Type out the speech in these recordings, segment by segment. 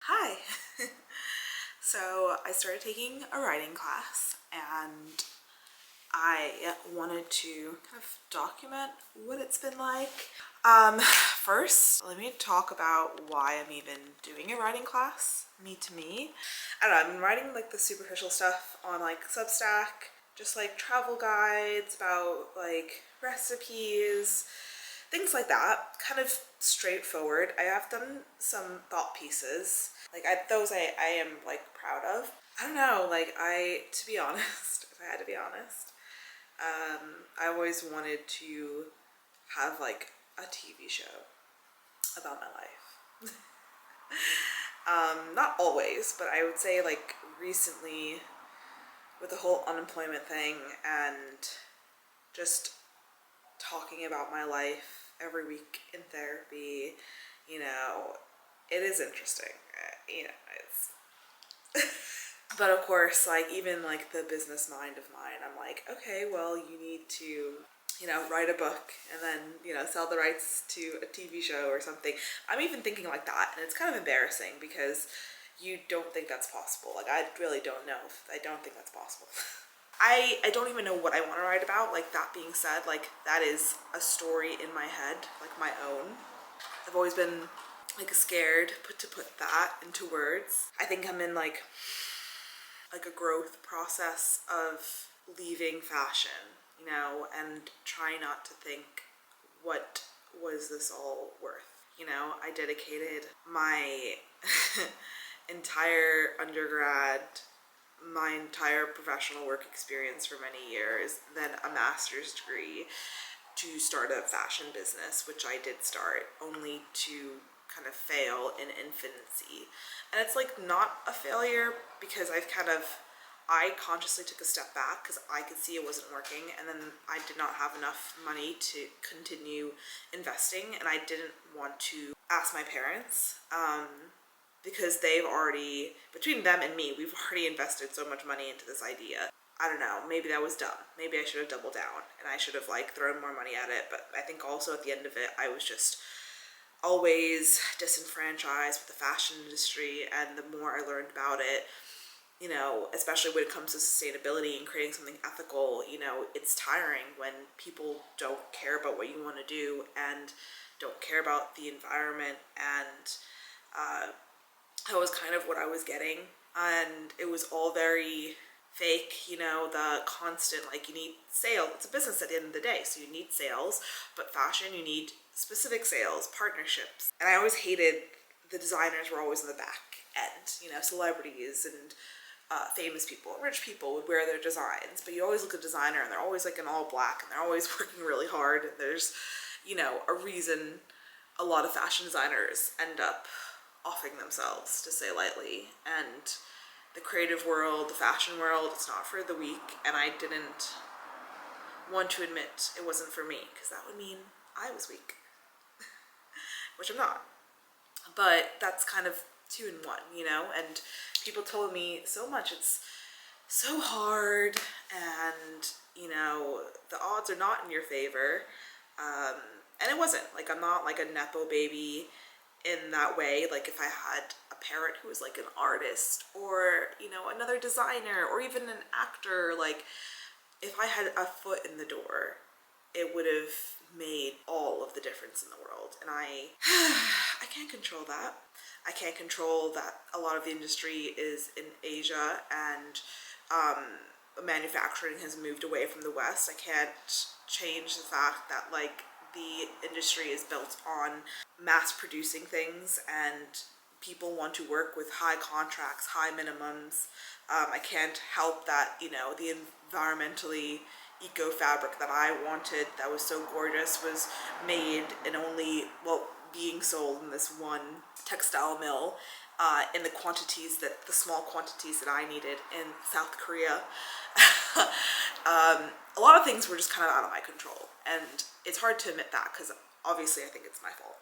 Hi! So I started taking a writing class and I wanted to kind of document what it's been like. First, let me talk about why I'm even doing a writing class, me to me. I don't know, I've been writing like the superficial stuff on like Substack, just like travel guides about like recipes, things like that, kind of straightforward. I have done some thought pieces, like those I am like proud of. I don't know, like to be honest, if I had to be honest, I always wanted to have like a TV show about my life. Not always, but I would say like recently with the whole unemployment thing and just talking about my life every week in therapy, you know, it is interesting. It's but of course, like even like the business mind of mine, I'm like, okay, well, you need to, write a book and then, sell the rights to a TV show or something. I'm even thinking like that, and it's kind of embarrassing because you don't think that's possible. Like I really don't know. I don't think that's possible. I don't even know what I want to write about. Like that being said, like that is a story in my head, like my own. I've always been like scared to put that into words. I think I'm in like a growth process of leaving fashion, and trying not to think, what was this all worth? I dedicated my entire undergrad, my entire professional work experience for many years, then a master's degree to start a fashion business, which I did start, only to kind of fail in infancy. And it's like not a failure because I consciously took a step back because I could see it wasn't working, and then I did not have enough money to continue investing, and I didn't want to ask my parents because they've already, between them and me, we've already invested so much money into this idea. I don't know, maybe that was dumb. Maybe I should have doubled down and I should have like thrown more money at it, but I think also at the end of it, I was just always disenfranchised with the fashion industry, and the more I learned about it, especially when it comes to sustainability and creating something ethical, it's tiring when people don't care about what you want to do and don't care about the environment, and that was kind of what I was getting, and it was all very fake, the constant, like, you need sales. It's a business at the end of the day, so you need sales, but fashion, you need specific sales, partnerships. And I always hated the designers were always in the back end, celebrities and famous people, rich people would wear their designs, but you always look at a designer and they're always like in all black and they're always working really hard, and there's, a reason a lot of fashion designers end up offing themselves, to say lightly. And the creative world, the fashion world, it's not for the weak, and I didn't want to admit it wasn't for me because that would mean I was weak, which I'm not. But that's kind of two in one, and people told me so much, it's so hard, and the odds are not in your favor, and it wasn't. Like, I'm not like a nepo baby in that way. Like, if I had a parent who was like an artist, or another designer, or even an actor, like if I had a foot in the door, it would have made all of the difference in the world. And I can't control that. I can't control that a lot of the industry is in Asia, and manufacturing has moved away from the West. I can't change the fact that like the industry is built on mass producing things, and people want to work with high contracts, high minimums. I can't help that, the environmentally eco fabric that I wanted, that was so gorgeous, was made and only, well, being sold in this one textile mill in the small quantities that I needed in South Korea. A lot of things were just kind of out of my control, and it's hard to admit that because obviously I think it's my fault.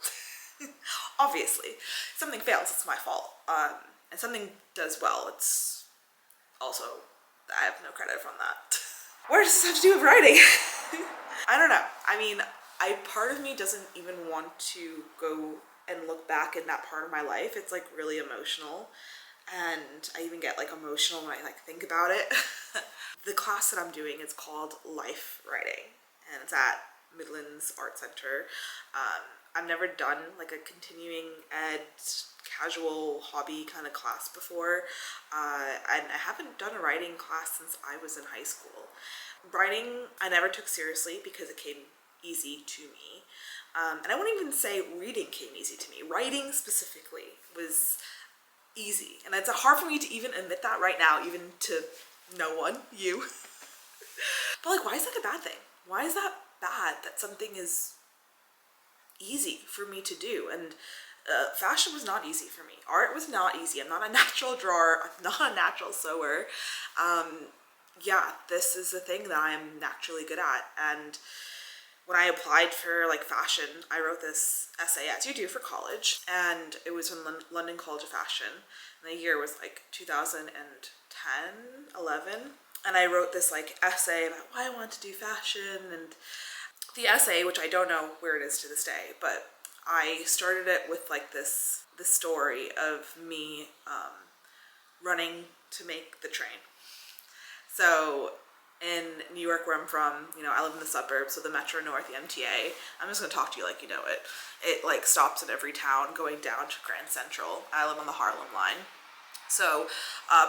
Obviously, if something fails, it's my fault, and something does well, it's also, I have no credit from that. What does this have to do with writing? I don't know. I mean, part of me doesn't even want to go and look back in that part of my life, it's like really emotional. And I even get like emotional when I like think about it. The class that I'm doing is called Life Writing, and it's at Midlands Art Center. I've never done like a continuing ed casual hobby kind of class before, and I haven't done a writing class since I was in high school. Writing I never took seriously because it came easy to me, and I wouldn't even say reading came easy to me. Writing specifically was easy, and it's hard for me to even admit that right now, even to no one, you. But like, why is that a bad thing? Why is that bad that something is easy for me to do? And fashion was not easy for me. Art was not easy. I'm not a natural drawer. I'm not a natural sewer. Yeah, this is the thing that I'm naturally good at. And when I applied for like fashion, I wrote this essay, as you do for college, and it was from London College of Fashion. And the year was like 2010, 11. And I wrote this like essay about why I want to do fashion. And the essay, which I don't know where it is to this day, but I started it with like this story of me running to make the train. So in New York, where I'm from, you know, I live in the suburbs, so the Metro North, the MTA, I'm just gonna talk to you like you know it. It like stops in every town going down to Grand Central. I live on the Harlem line. So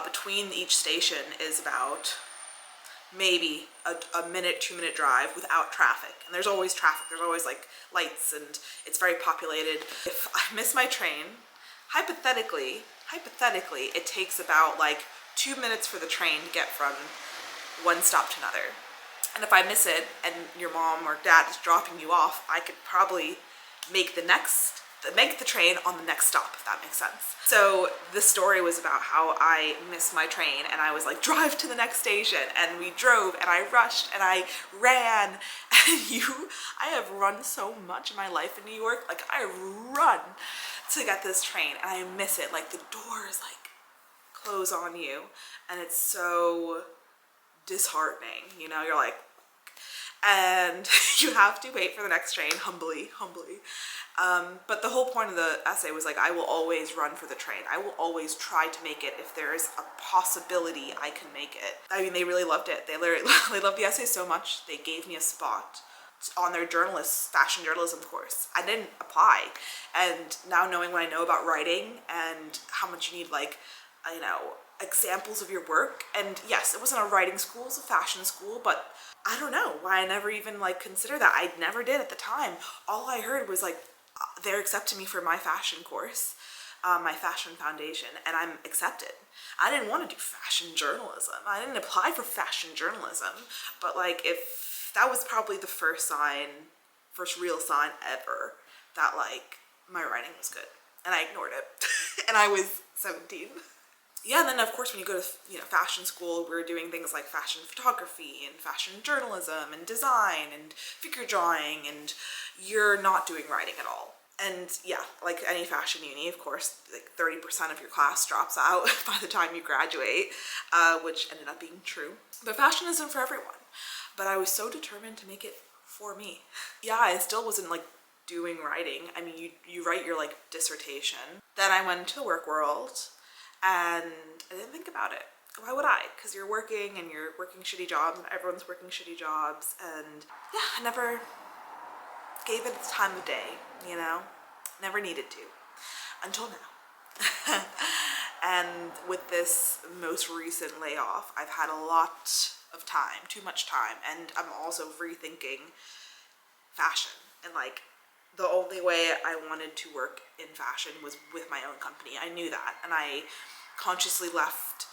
between each station is about maybe a minute, 2 minute drive without traffic. And there's always traffic, there's always like lights, and it's very populated. If I miss my train, hypothetically, it takes about like 2 minutes for the train to get from one stop to another. And if I miss it and your mom or dad is dropping you off, I could probably make the train on the next stop, if that makes sense. So the story was about how I missed my train and I was like, drive to the next station, and we drove and I rushed and I ran. And I have run so much in my life in New York. Like, I run to get this train and I miss it. Like, the doors like close on you and it's so disheartening, you know. You're like, and you have to wait for the next train humbly. But the whole point of the essay was like, I will always run for the train. I will always try to make it if there is a possibility I can make it. I mean, they really loved it. They loved the essay so much, they gave me a spot on their fashion journalism course. I didn't apply. And now knowing what I know about writing and how much you need, like, you know, examples of your work, and yes, it wasn't a writing school, it was a fashion school, but I don't know why I never even like considered that. I never did at the time. All I heard was like, they're accepting me for my fashion course, my fashion foundation, and I'm accepted. I didn't want to do fashion journalism. I didn't apply for fashion journalism, but like, if that was probably the first real sign ever that like my writing was good, and I ignored it. And I was 17. Yeah, and then of course when you go to, you know, fashion school, we're doing things like fashion photography and fashion journalism and design and figure drawing, and you're not doing writing at all. And yeah, like any fashion uni, of course, like 30% of your class drops out by the time you graduate, which ended up being true. But fashion isn't for everyone. But I was so determined to make it for me. Yeah, I still wasn't like doing writing. I mean, you write your like dissertation. Then I went into the work world, and I didn't think about it. Why would I? Because you're working shitty jobs, and everyone's working shitty jobs, and yeah, I never gave it its time of day, you know? Never needed to. Until now. And with this most recent layoff, I've had a lot of time, too much time, and I'm also rethinking fashion. And like, the only way I wanted to work in fashion was with my own company. I knew that, and I consciously left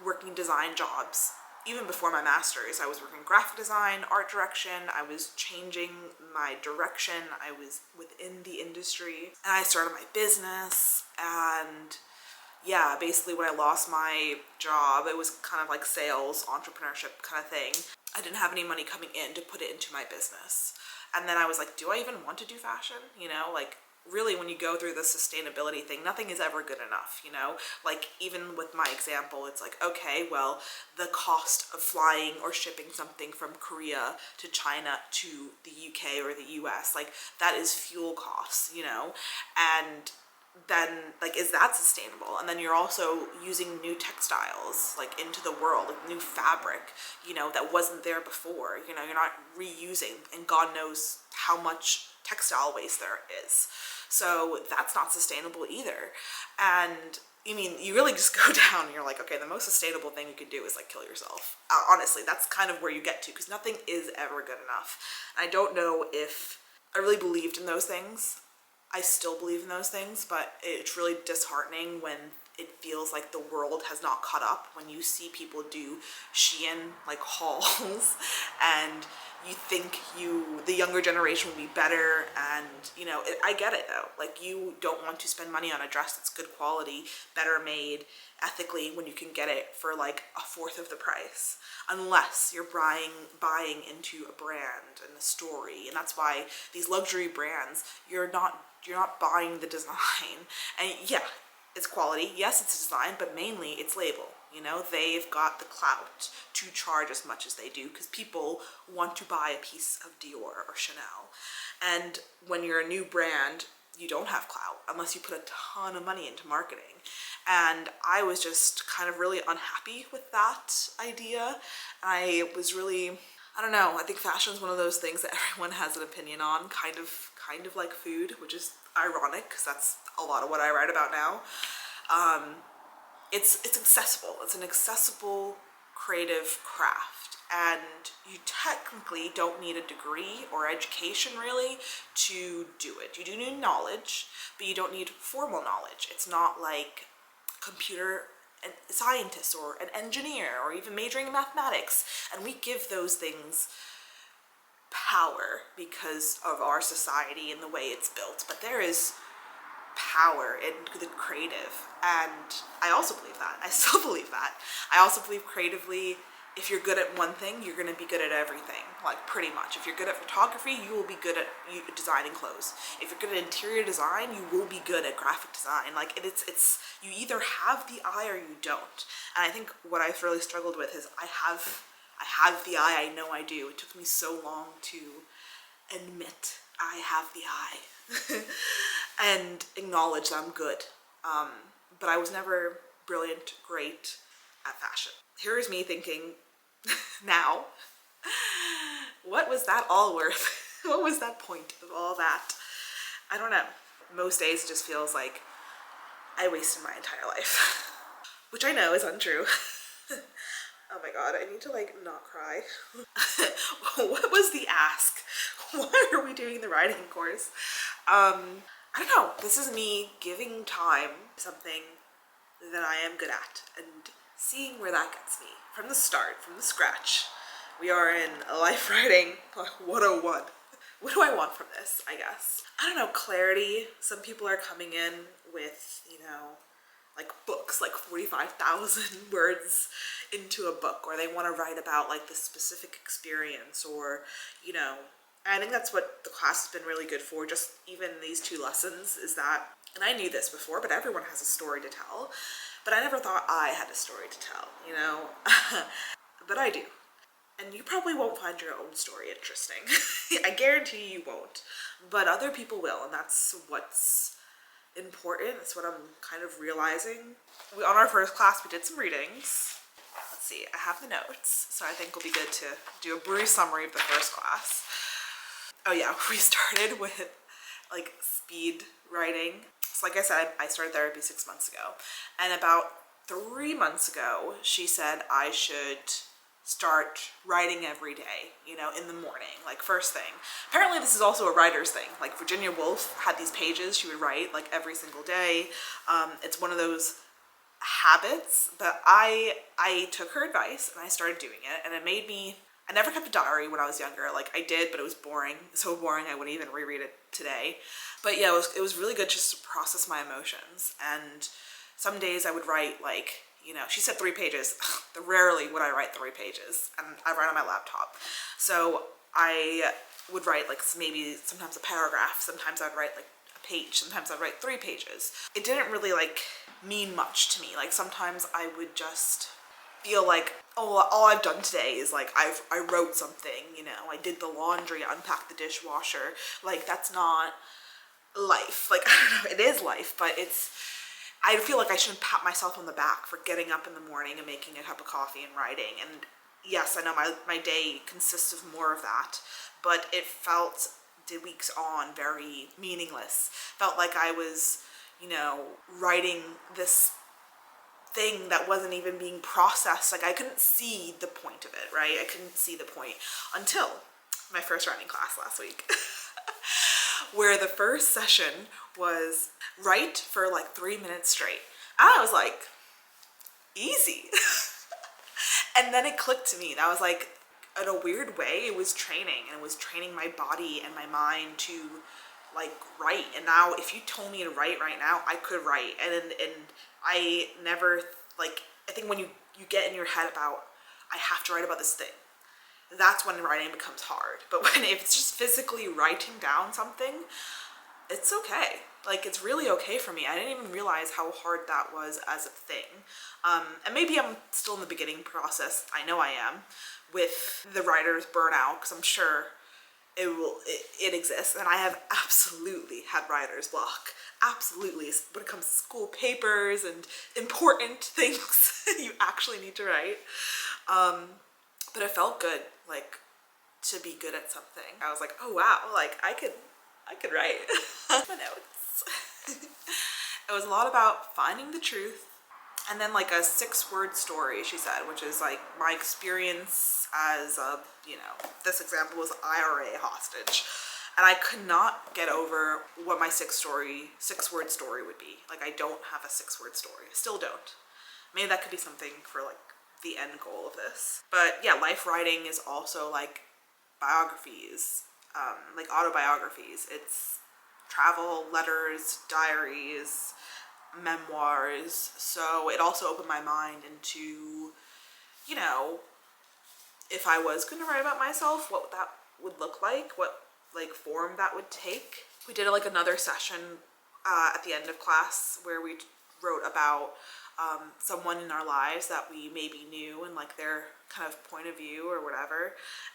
working design jobs. Even before my master's, I was working graphic design, art direction. I was changing my direction. I was within the industry, and I started my business. And yeah, basically when I lost my job, it was kind of like sales, entrepreneurship kind of thing. I didn't have any money coming in to put it into my business. And then I was like, do I even want to do fashion? You know, like, really, when you go through the sustainability thing, nothing is ever good enough, you know? Like, even with my example, it's like, okay, well, the cost of flying or shipping something from Korea to China to the UK or the US, like, that is fuel costs, you know? And then, like, is that sustainable? And then you're also using new textiles, like, into the world, like new fabric, you know, that wasn't there before. You know, you're not reusing, and God knows how much textile waste there is. So that's not sustainable either. And I mean, you really just go down and you're like, okay, the most sustainable thing you can do is like kill yourself. Honestly, that's kind of where you get to, because nothing is ever good enough. I don't know if I really believed in those things. I still believe in those things, but it's really disheartening when it feels like the world has not caught up, when you see people do Shein like hauls and you think the younger generation will be better. And you know, I get it though, like, you don't want to spend money on a dress that's good quality, better made, ethically, when you can get it for like a fourth of the price, unless you're buying into a brand and a story. And that's why these luxury brands, you're not buying the design. And yeah, it's quality, yes, it's design, but mainly it's label. You know, they've got the clout to charge as much as they do because people want to buy a piece of Dior or Chanel. And when you're a new brand, you don't have clout unless you put a ton of money into marketing. And I was just kind of really unhappy with that idea. I was really, I don't know, I think fashion is one of those things that everyone has an opinion on, kind of like food, which is ironic because that's a lot of what I write about now. It's accessible. It's an accessible creative craft, and you technically don't need a degree or education really to do it. You do need knowledge, but you don't need formal knowledge. It's not like computer scientist or an engineer or even majoring in mathematics, and we give those things power because of our society and the way it's built. But there is power in the creative, and I also believe that. I still believe that. I also believe creatively, if you're good at one thing, you're going to be good at everything, like pretty much. If you're good at photography, you will be good at designing clothes. If you're good at interior design, you will be good at graphic design. Like, it's you either have the eye or you don't. And I think what I've really struggled with is I have the eye. I know I do. It took me so long to admit I have the eye and acknowledge that I'm good. But I was never brilliant, great at fashion. Here is me thinking now, what was that all worth? What was that point of all that? I don't know. Most days it just feels like I wasted my entire life, which I know is untrue. Oh my god, I need to like not cry. What was the ask? Why are we doing the writing course? I don't know. This is me giving time to something that I am good at and seeing where that gets me. From the start, from the scratch. We are in life writing 101. What do I want from this, I guess? I don't know, clarity. Some people are coming in with, you know, like books, like 45,000 words into a book, or they want to write about like the specific experience, or, you know, I think that's what the class has been really good for, just even these 2 lessons, is that, and I knew this before, but everyone has a story to tell, but I never thought I had a story to tell, you know, but I do. And you probably won't find your own story interesting. I guarantee you won't, but other people will, and that's what's important. That's what I'm kind of realizing. On our first class, we did some readings. Let's see, I have the notes, so I think it'll be good to do a brief summary of the first class. Oh yeah, we started with like speed writing. So like I said, I started therapy 6 months ago, and about 3 months ago, she said I should start writing every day, you know, in the morning, like first thing. Apparently this is also a writer's thing. Like Virginia Woolf had these pages she would write like every single day. It's one of those habits, but I took her advice and I started doing it, and it made me, I never kept a diary when I was younger. Like I did, but it was boring. So boring I wouldn't even reread it today. But yeah, it was really good just to process my emotions. And some days I would write like, you know, she said 3 pages. Rarely would I write 3 pages, and I write on my laptop. So I would write like maybe sometimes a paragraph. Sometimes I'd write like a page. Sometimes I'd write 3 pages. It didn't really like mean much to me. Like sometimes I would just feel like, oh, all I've done today is like I wrote something, you know, I did the laundry, unpacked the dishwasher. Like that's not life. Like I don't know, it is life, but I feel like I shouldn't pat myself on the back for getting up in the morning and making a cup of coffee and writing. And yes, I know my day consists of more of that, but it felt, the weeks on, very meaningless. Felt like I was, you know, writing this thing that wasn't even being processed. Like I couldn't see the point of it, right? I couldn't see the point until my first writing class last week. Where the first session was write for like 3 minutes straight. And I was like, easy. And then it clicked to me, and I was like, in a weird way, it was training, and it was training my body and my mind to like write. And now if you told me to write right now, I could write. And I never, like, I think when you get in your head about, I have to write about this thing, that's when writing becomes hard. But when if it's just physically writing down something, it's okay. Like it's really okay for me. I didn't even realize how hard that was as a thing. And maybe I'm still in the beginning process. I know I am with the writer's burnout, because I'm sure it exists, and I have absolutely had writer's block. Absolutely, when it comes to school papers and important things you actually need to write. But it felt good, like, to be good at something. I was like, oh wow, like I could write. My notes. It was a lot about finding the truth, and then like a 6-word story, she said, which is like my experience as a, you know, this example was IRA hostage. And I could not get over what my 6-word story would be. Like I don't have a 6-word story. I still don't. Maybe that could be something for like the end goal of this. But yeah, life writing is also like biographies, like autobiographies. It's travel, letters, diaries, memoirs. So it also opened my mind into, you know, if I was going to write about myself, what that would look like, what like form that would take. We did like another session at the end of class where we wrote about someone in our lives that we maybe knew and like their kind of point of view or whatever.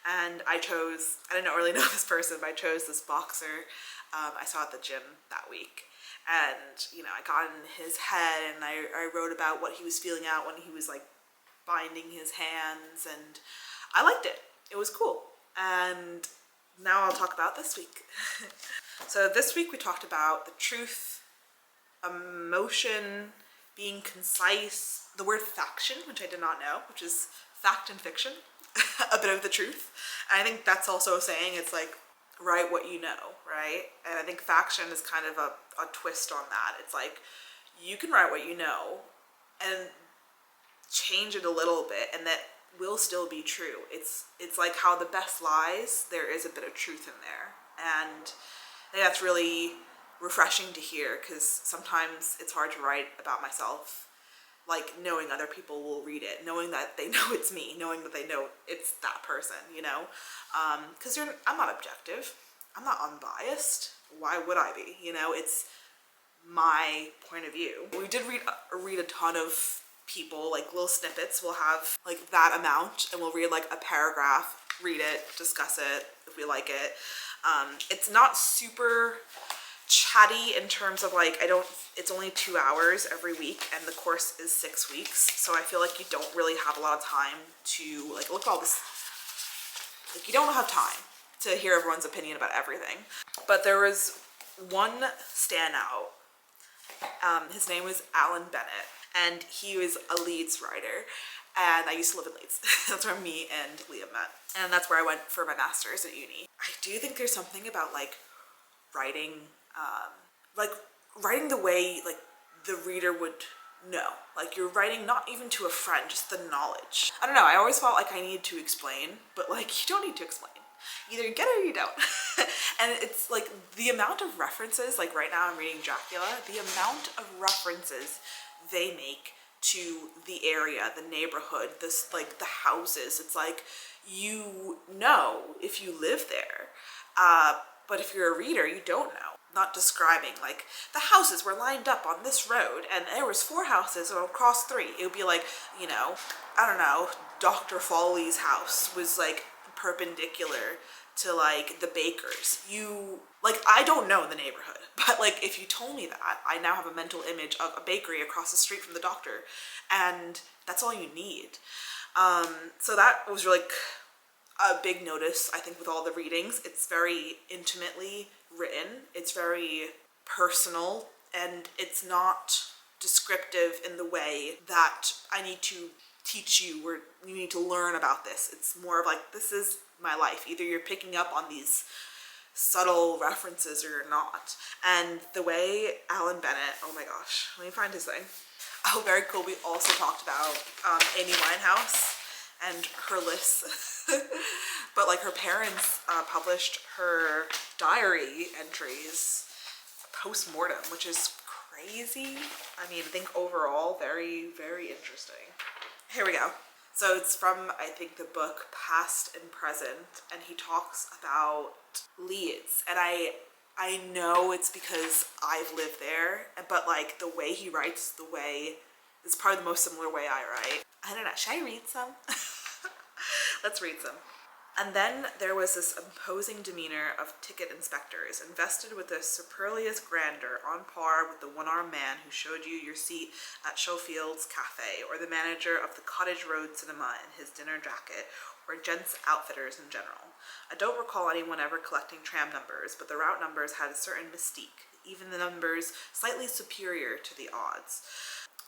And I didn't really know this person, but I chose this boxer I saw at the gym that week. And, you know, I got in his head and I wrote about what he was feeling out when he was like binding his hands, and I liked it. It was cool. And now I'll talk about this week. So this week we talked about the truth, emotion, being concise, the word faction, which I did not know, which is fact and fiction, a bit of the truth. And I think that's also a saying, it's like, write what you know, right? And I think faction is kind of a twist on that. It's like, you can write what you know and change it a little bit, and that will still be true. It's like how the best lies, there is a bit of truth in there. And I think that's really refreshing to hear, because sometimes it's hard to write about myself, like knowing other people will read it, knowing that they know it's me, knowing that they know it's that person, you know? Because I'm not objective. I'm not unbiased. Why would I be? You know, it's my point of view. We did read a ton of people, like little snippets. We'll have like that amount, and we'll read like a paragraph, read it, discuss it if we like it. It's not super chatty in terms of like, it's only 2 hours every week, and the course is 6 weeks. So I feel like you don't really have a lot of time to like look at all this. Like you don't have time to hear everyone's opinion about everything. But there was one standout. His name was Alan Bennett, and he was a Leeds writer. And I used to live in Leeds. That's where me and Liam met. And that's where I went for my master's at uni. I do think there's something about like writing the way like the reader would know. Like you're writing not even to a friend, just the knowledge. I don't know, I always felt like I needed to explain, but like you don't need to explain. Either you get it or you don't. And it's like the amount of references, like right now I'm reading Dracula, the amount of references they make to the area, the neighborhood, this like the houses. It's like, you know if you live there, but if you're a reader, you don't know. not describing, like, the houses were lined up on this road and there was 4 houses across 3. It would be like, you know, I don't know, Dr. Foley's house was like perpendicular to like the baker's. Like, I don't know the neighborhood, but like if you told me that, I now have a mental image of a bakery across the street from the doctor, and that's all you need. So that was really a big notice, I think, with all the readings. It's very intimately written, it's very personal, and it's not descriptive in the way that I need to teach you or you need to learn about this. It's more of like, this is my life. Either you're picking up on these subtle references or you're not. And the way Alan Bennett, oh my gosh, let me find his thing. Oh, very cool. We also talked about Amy Winehouse and her lists. But like, her parents published her diary entries post-mortem, which is crazy. I mean, I think overall very, very interesting. Here we go. So it's from, I think, the book Past and Present, and he talks about Leeds. And I know it's because I've lived there, but like the way he writes, the way is probably the most similar way I write. I don't know, should I read some? Let's read some. And then there was this imposing demeanor of ticket inspectors, invested with a superfluous grandeur on par with the one-armed man who showed you your seat at Schofield's Cafe, or the manager of the Cottage Road Cinema in his dinner jacket, or gents outfitters in general. I don't recall anyone ever collecting tram numbers, but the route numbers had a certain mystique, even the numbers slightly superior to the odds,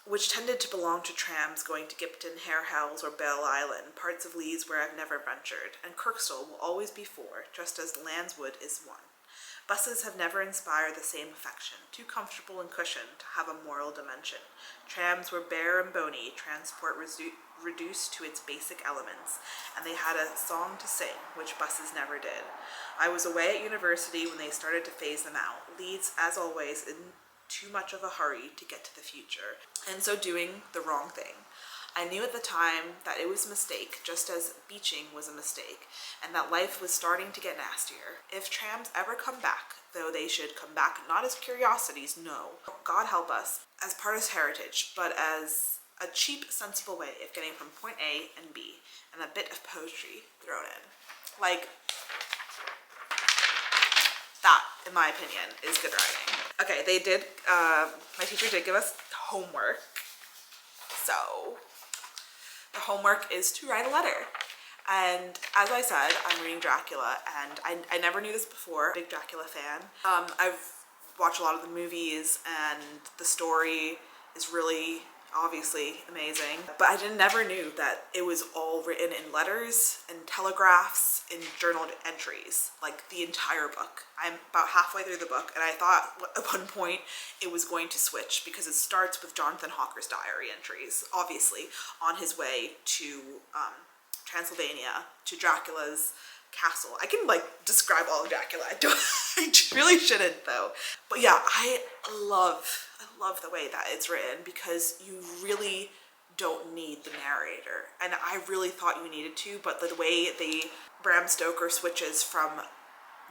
which tended to belong to trams going to Gipton, Hare Hells, or Bell Island, parts of Leeds where I've never ventured, and Kirkstall will always be 4, just as Landswood is 1. Buses have never inspired the same affection, too comfortable and cushioned to have a moral dimension. Trams were bare and bony, transport reduced to its basic elements, and they had a song to sing, which buses never did. I was away at university when they started to phase them out. Leeds, as always, in too much of a hurry to get to the future, and so doing the wrong thing. I knew at the time that it was a mistake, just as beaching was a mistake, and that life was starting to get nastier. If trams ever come back, though they should come back not as curiosities, no, God help us, as part of heritage, but as a cheap, sensible way of getting from point A and B, and a bit of poetry thrown in. Like, that, in my opinion, is good writing. Okay, they did, my teacher did give us homework. So, the homework is to write a letter. And as I said, I'm reading Dracula, and I never knew this before. Big Dracula fan. I've watched a lot of the movies, and the story is really obviously amazing, but I never knew that it was all written in letters and telegraphs and journal entries, like the entire book. I'm about halfway through the book, and I thought at one point it was going to switch, because it starts with Jonathan Hawker's diary entries, obviously, on his way to Transylvania, to Dracula's castle. I can like describe all of Dracula. I really shouldn't though. But yeah, I love the way that it's written, because you really don't need the narrator, and I really thought you needed to, but the way Bram Stoker switches from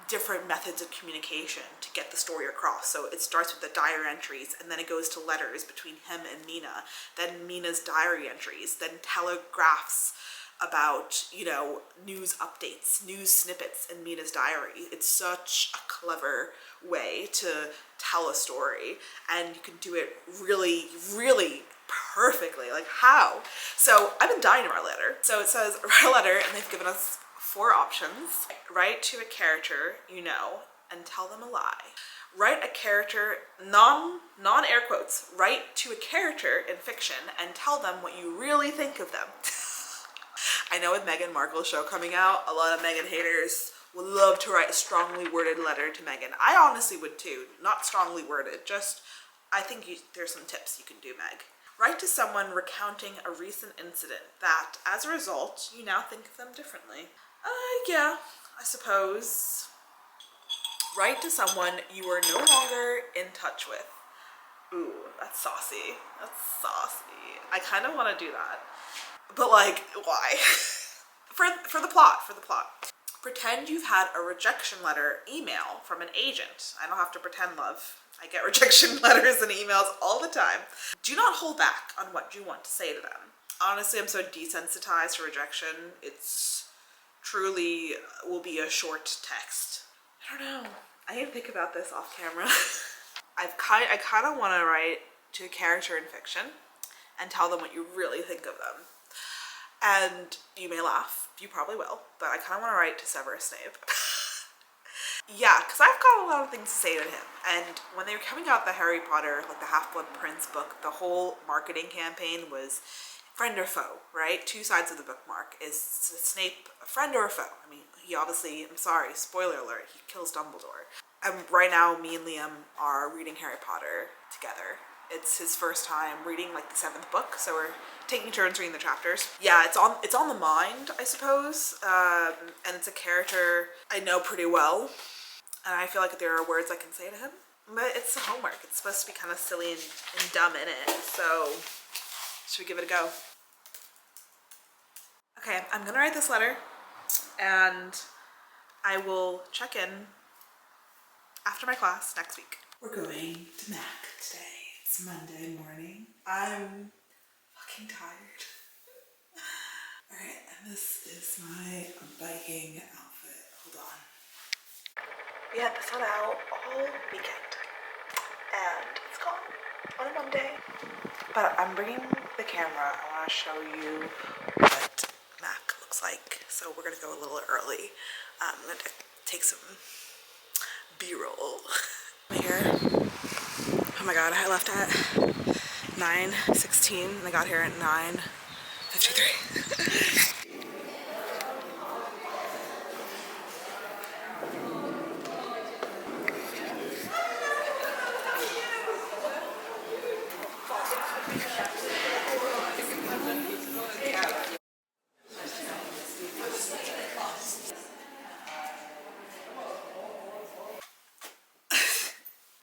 different methods of communication to get the story across. So it starts with the diary entries, and then it goes to letters between him and Mina, then Mina's diary entries, then telegraphs about, you know, news updates, news snippets in Mina's diary. It's such a clever way to tell a story, and you can do it really, really perfectly. Like, how? So I've been dying to write a letter. So it says, write a letter, and they've given us 4 options. Write to a character you know and tell them a lie. Write a character, non-air quotes, write to a character in fiction and tell them what you really think of them. I know with Meghan Markle's show coming out, a lot of Meghan haters would love to write a strongly worded letter to Meghan. I honestly would too. Not strongly worded, just, I think there's some tips you can do, Meg. Write to someone recounting a recent incident that, as a result, you now think of them differently. Yeah, I suppose. Write to someone you are no longer in touch with. Ooh, that's saucy. That's saucy. I kind of want to do that. But like, why? for the plot. Pretend you've had a rejection letter email from an agent. I don't have to pretend, love. I get rejection letters and emails all the time. Do not hold back on what you want to say to them. Honestly, I'm so desensitized to rejection. It's truly will be a short text. I don't know. I need to think about this off camera. I kind of want to write to a character in fiction and tell them what you really think of them. And you may laugh, you probably will, but I kind of want to write to Severus Snape. Yeah, because I've got a lot of things to say to him. And when they were coming out the Harry Potter, like the Half-Blood Prince book, the whole marketing campaign was friend or foe, right? Two sides of the bookmark. Is Snape a friend or a foe? I mean, he obviously, I'm sorry, spoiler alert, he kills Dumbledore. Right now, me and Liam are reading Harry Potter together. It's his first time reading like the 7th book, so we're taking turns reading the chapters. Yeah, it's on the mind, I suppose, and it's a character I know pretty well, and I feel like there are words I can say to him. But it's the homework. It's supposed to be kind of silly and dumb in it, so should we give it a go? Okay, I'm gonna write this letter, and I will check in after my class next week. We're going to Mac today. It's Monday morning. I'm fucking tired. Alright, and this is my biking outfit. Hold on. We had the sun out all weekend, and it's gone on a Monday. But I'm bringing the camera. I want to show you what Mac looks like. So we're going to go a little early. I'm going to take some B-roll. Here. Oh my god, I left at 9:16 and I got here at 9:53.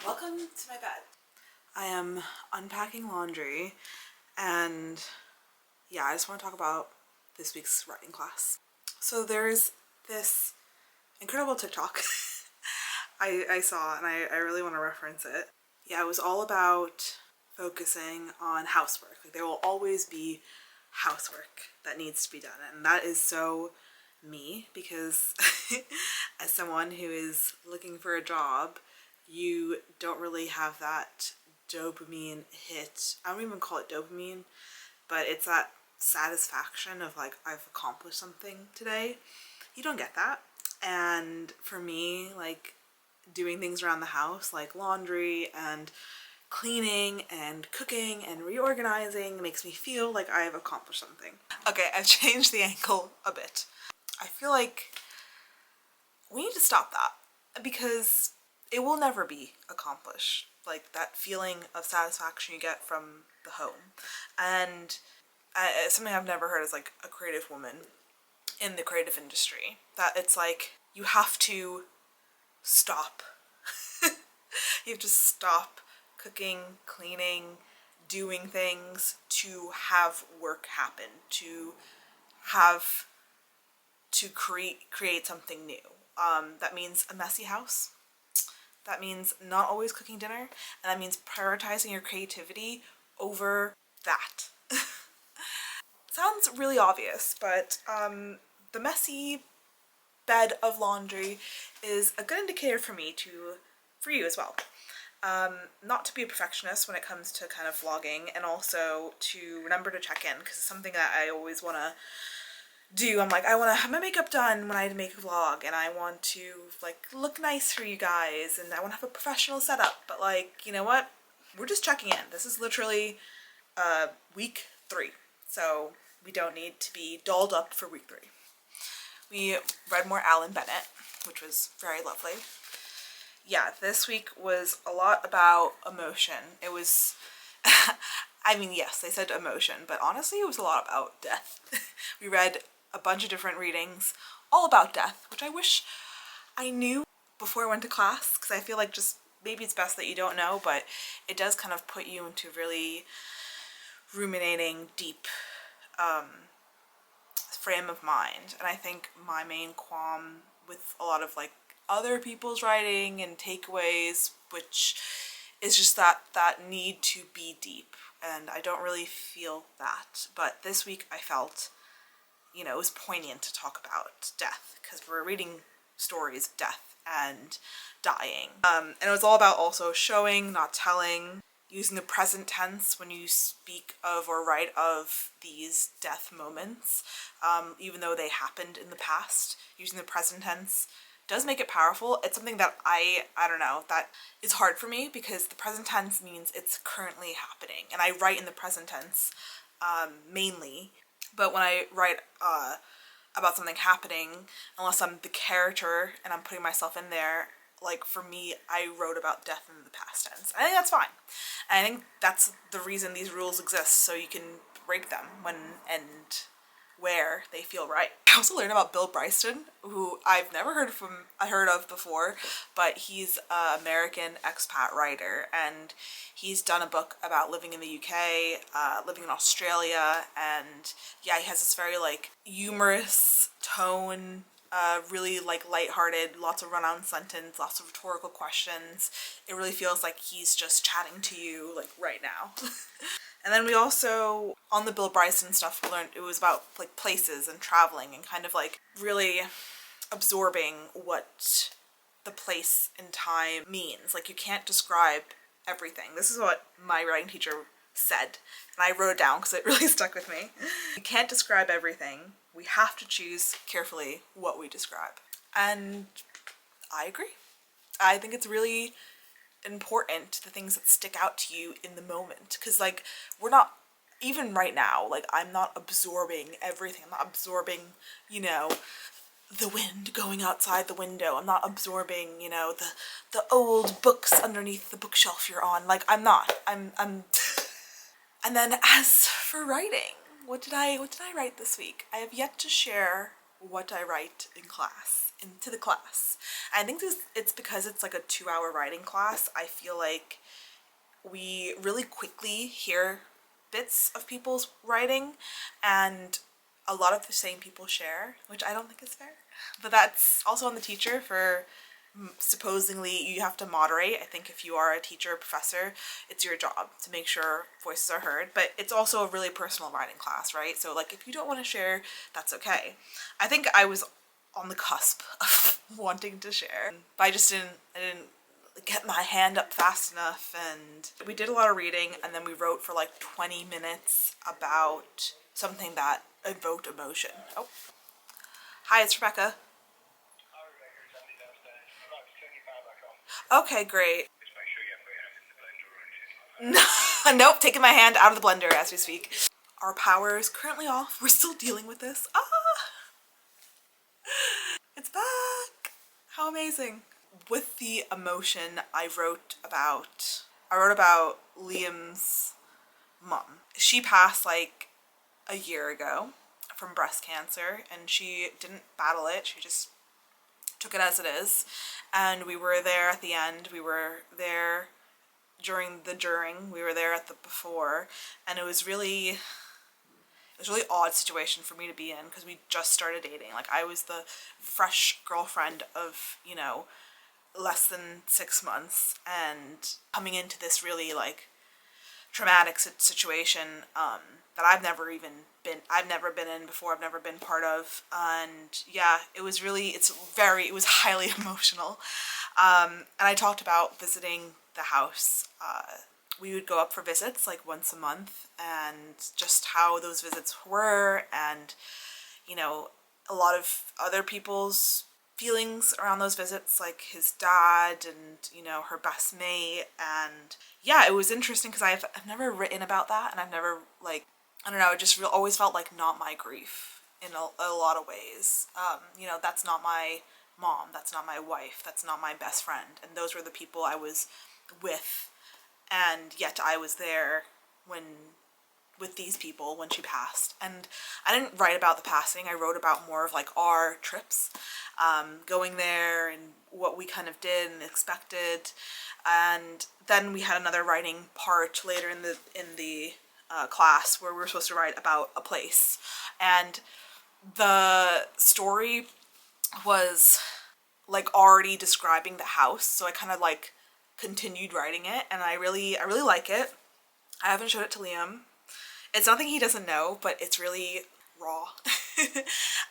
Welcome to my bed. I am unpacking laundry, and yeah, I just want to talk about this week's writing class. So there's this incredible TikTok I saw, and I really want to reference it. Yeah, it was all about focusing on housework. Like, there will always be housework that needs to be done, and that is so me, because as someone who is looking for a job, you don't really have that dopamine hit. I don't even call it dopamine, but it's that satisfaction of like, I've accomplished something today. You don't get that. And for me, like, doing things around the house, like laundry and cleaning and cooking and reorganizing, makes me feel like I've accomplished something. Okay, I've changed the angle a bit. I feel like we need to stop that, because it will never be accomplished. Like, that feeling of satisfaction you get from the home. And something I've never heard is like a creative woman in the creative industry, that it's like you have to stop. You have to stop cooking, cleaning, doing things to have work happen, to create something new. That means a messy house. That means not always cooking dinner, and that means prioritizing your creativity over that. Sounds really obvious, but the messy bed of laundry is a good indicator for you as well. Not to be a perfectionist when it comes to kind of vlogging, and also to remember to check in, because it's something that I always want to do. I'm like, I want to have my makeup done when I make a vlog, and I want to like look nice for you guys, and I want to have a professional setup, but like, you know what? We're just checking in. This is literally week 3, so we don't need to be dolled up for week 3. We read more Alan Bennett, which was very lovely. Yeah, this week was a lot about emotion. It was, I mean, yes, they said emotion, but honestly, it was a lot about death. We read a bunch of different readings, all about death, which I wish I knew before I went to class, because I feel like just maybe it's best that you don't know, but it does kind of put you into really ruminating, deep frame of mind. And I think my main qualm with a lot of like other people's writing and takeaways, which is just that need to be deep, and I don't really feel that. But this week I felt, you know, it was poignant to talk about death, because we're reading stories of death and dying. And it was all about also showing, not telling, using the present tense when you speak of or write of these death moments, even though they happened in the past. Using the present tense does make it powerful. It's something that I don't know, that is hard for me, because the present tense means it's currently happening, and I write in the present tense mainly. But when I write about something happening, unless I'm the character and I'm putting myself in there, like for me, I wrote about death in the past tense. I think that's fine. And I think that's the reason these rules exist, so you can break them when and where they feel right. I also learned about Bill Bryston, who I've never heard of before, but he's an American expat writer, and he's done a book about living in the UK, living in Australia, and yeah, he has this very like humorous tone, really like lighthearted, lots of run-on sentence, lots of rhetorical questions. It really feels like he's just chatting to you like right now. And then we also, on the Bill Bryson stuff, we learned it was about like places and traveling and kind of like really absorbing what the place and time means. Like you can't describe everything. This is what my writing teacher said, and I wrote it down because it really stuck with me. We can't describe everything. We have to choose carefully what we describe. And I agree. I think it's really important, the things that stick out to you in the moment, because like we're not, even right now, like I'm not absorbing everything. I'm not absorbing, you know, the wind going outside the window. I'm not absorbing, you know, the old books underneath the bookshelf you're on. Like I'm not. I'm And then as for writing, what did I write this week? I have yet to share what I write in class, into the class. I think it's because it's like a 2-hour writing class. I feel like we really quickly hear bits of people's writing, and a lot of the same people share, which I don't think is fair. But that's also on the teacher for supposedly you have to moderate. I think if you are a teacher or professor, it's your job to make sure voices are heard, but it's also a really personal writing class, right? So like if you don't want to share, that's okay. I think I was on the cusp of wanting to share, but I didn't get my hand up fast enough. And we did a lot of reading, and then we wrote for like 20 minutes about something that evoked emotion. Oh, hi, it's Rebecca. Okay, great. Nope, taking my hand out of the blender as we speak. Our power is currently off. We're still dealing with this. It's back. How amazing. With the emotion, I wrote about Liam's mom. She passed like a year ago from breast cancer, and she didn't battle it. She just took it as it is. And we were there at the end. We were there during, we were there at the before, and it was really odd situation for me to be in, because we just started dating. Like I was the fresh girlfriend of, you know, less than 6 months, and coming into this really like traumatic situation that I've never been in before, I've never been part of. And yeah, it was highly emotional. And I talked about visiting the house. We would go up for visits like once a month, and just how those visits were, and you know, a lot of other people's feelings around those visits, like his dad and, you know, her best mate. And yeah, it was interesting because I've never written about that, and I've never, like, I don't know, it just always felt like not my grief in a lot of ways. You know, that's not my mom, that's not my wife, that's not my best friend, and those were the people I was with, and yet I was there with these people when she passed. And I didn't write about the passing. I wrote about more of like our trips, going there and what we kind of did and expected. And then we had another writing part later in the class where we were supposed to write about a place. And the story was like already describing the house, so I kind of like continued writing it, and I really like it. I haven't showed it to Liam. It's nothing he doesn't know, but it's really raw.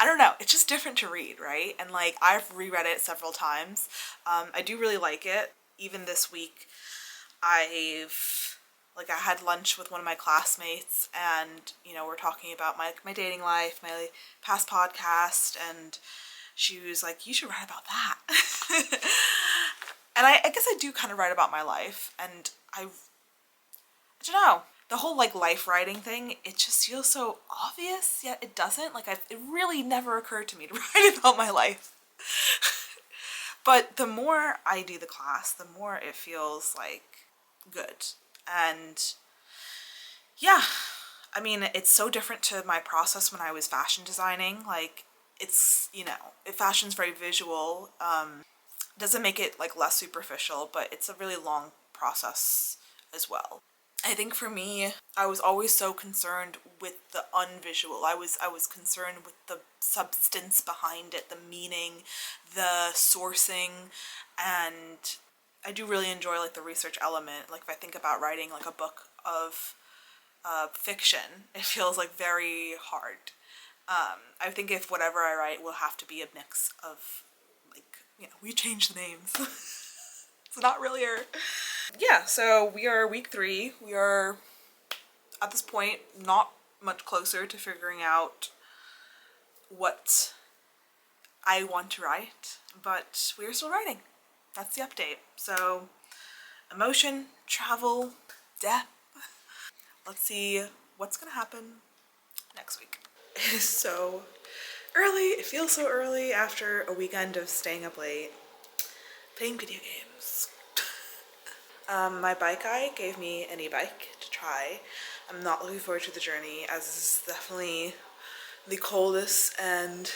I don't know, it's just different to read, right? And like I've reread it several times. I do really like it. Even this week I had lunch with one of my classmates, and we're talking about my dating life, my past podcast, and she was like, you should write about that. And I guess I do kind of write about my life, and I don't know, the whole like life writing thing, it just feels so obvious, yet it doesn't. Like it really never occurred to me to write about my life. But the more I do the class, the more it feels like good. And yeah, I mean, it's so different to my process when I was fashion designing. Like it's, fashion's very visual. Doesn't make it like less superficial, but it's a really long process as well. I think for me, I was always so concerned with the unvisual. I was concerned with the substance behind it, the meaning, the sourcing, and I do really enjoy like the research element. Like if I think about writing like a book of fiction, it feels like very hard. I think if whatever I write will have to be a mix of like, we change the names. It's not really her. Yeah, so we are week 3. We are at this point not much closer to figuring out what I want to write, but we are still writing. That's the update. So emotion, travel, death. Let's see what's gonna happen next week. It is so early. It feels so early after a weekend of staying up late playing video games. My bike guy gave me an e-bike to try. I'm not looking forward to the journey, as this is definitely the coldest and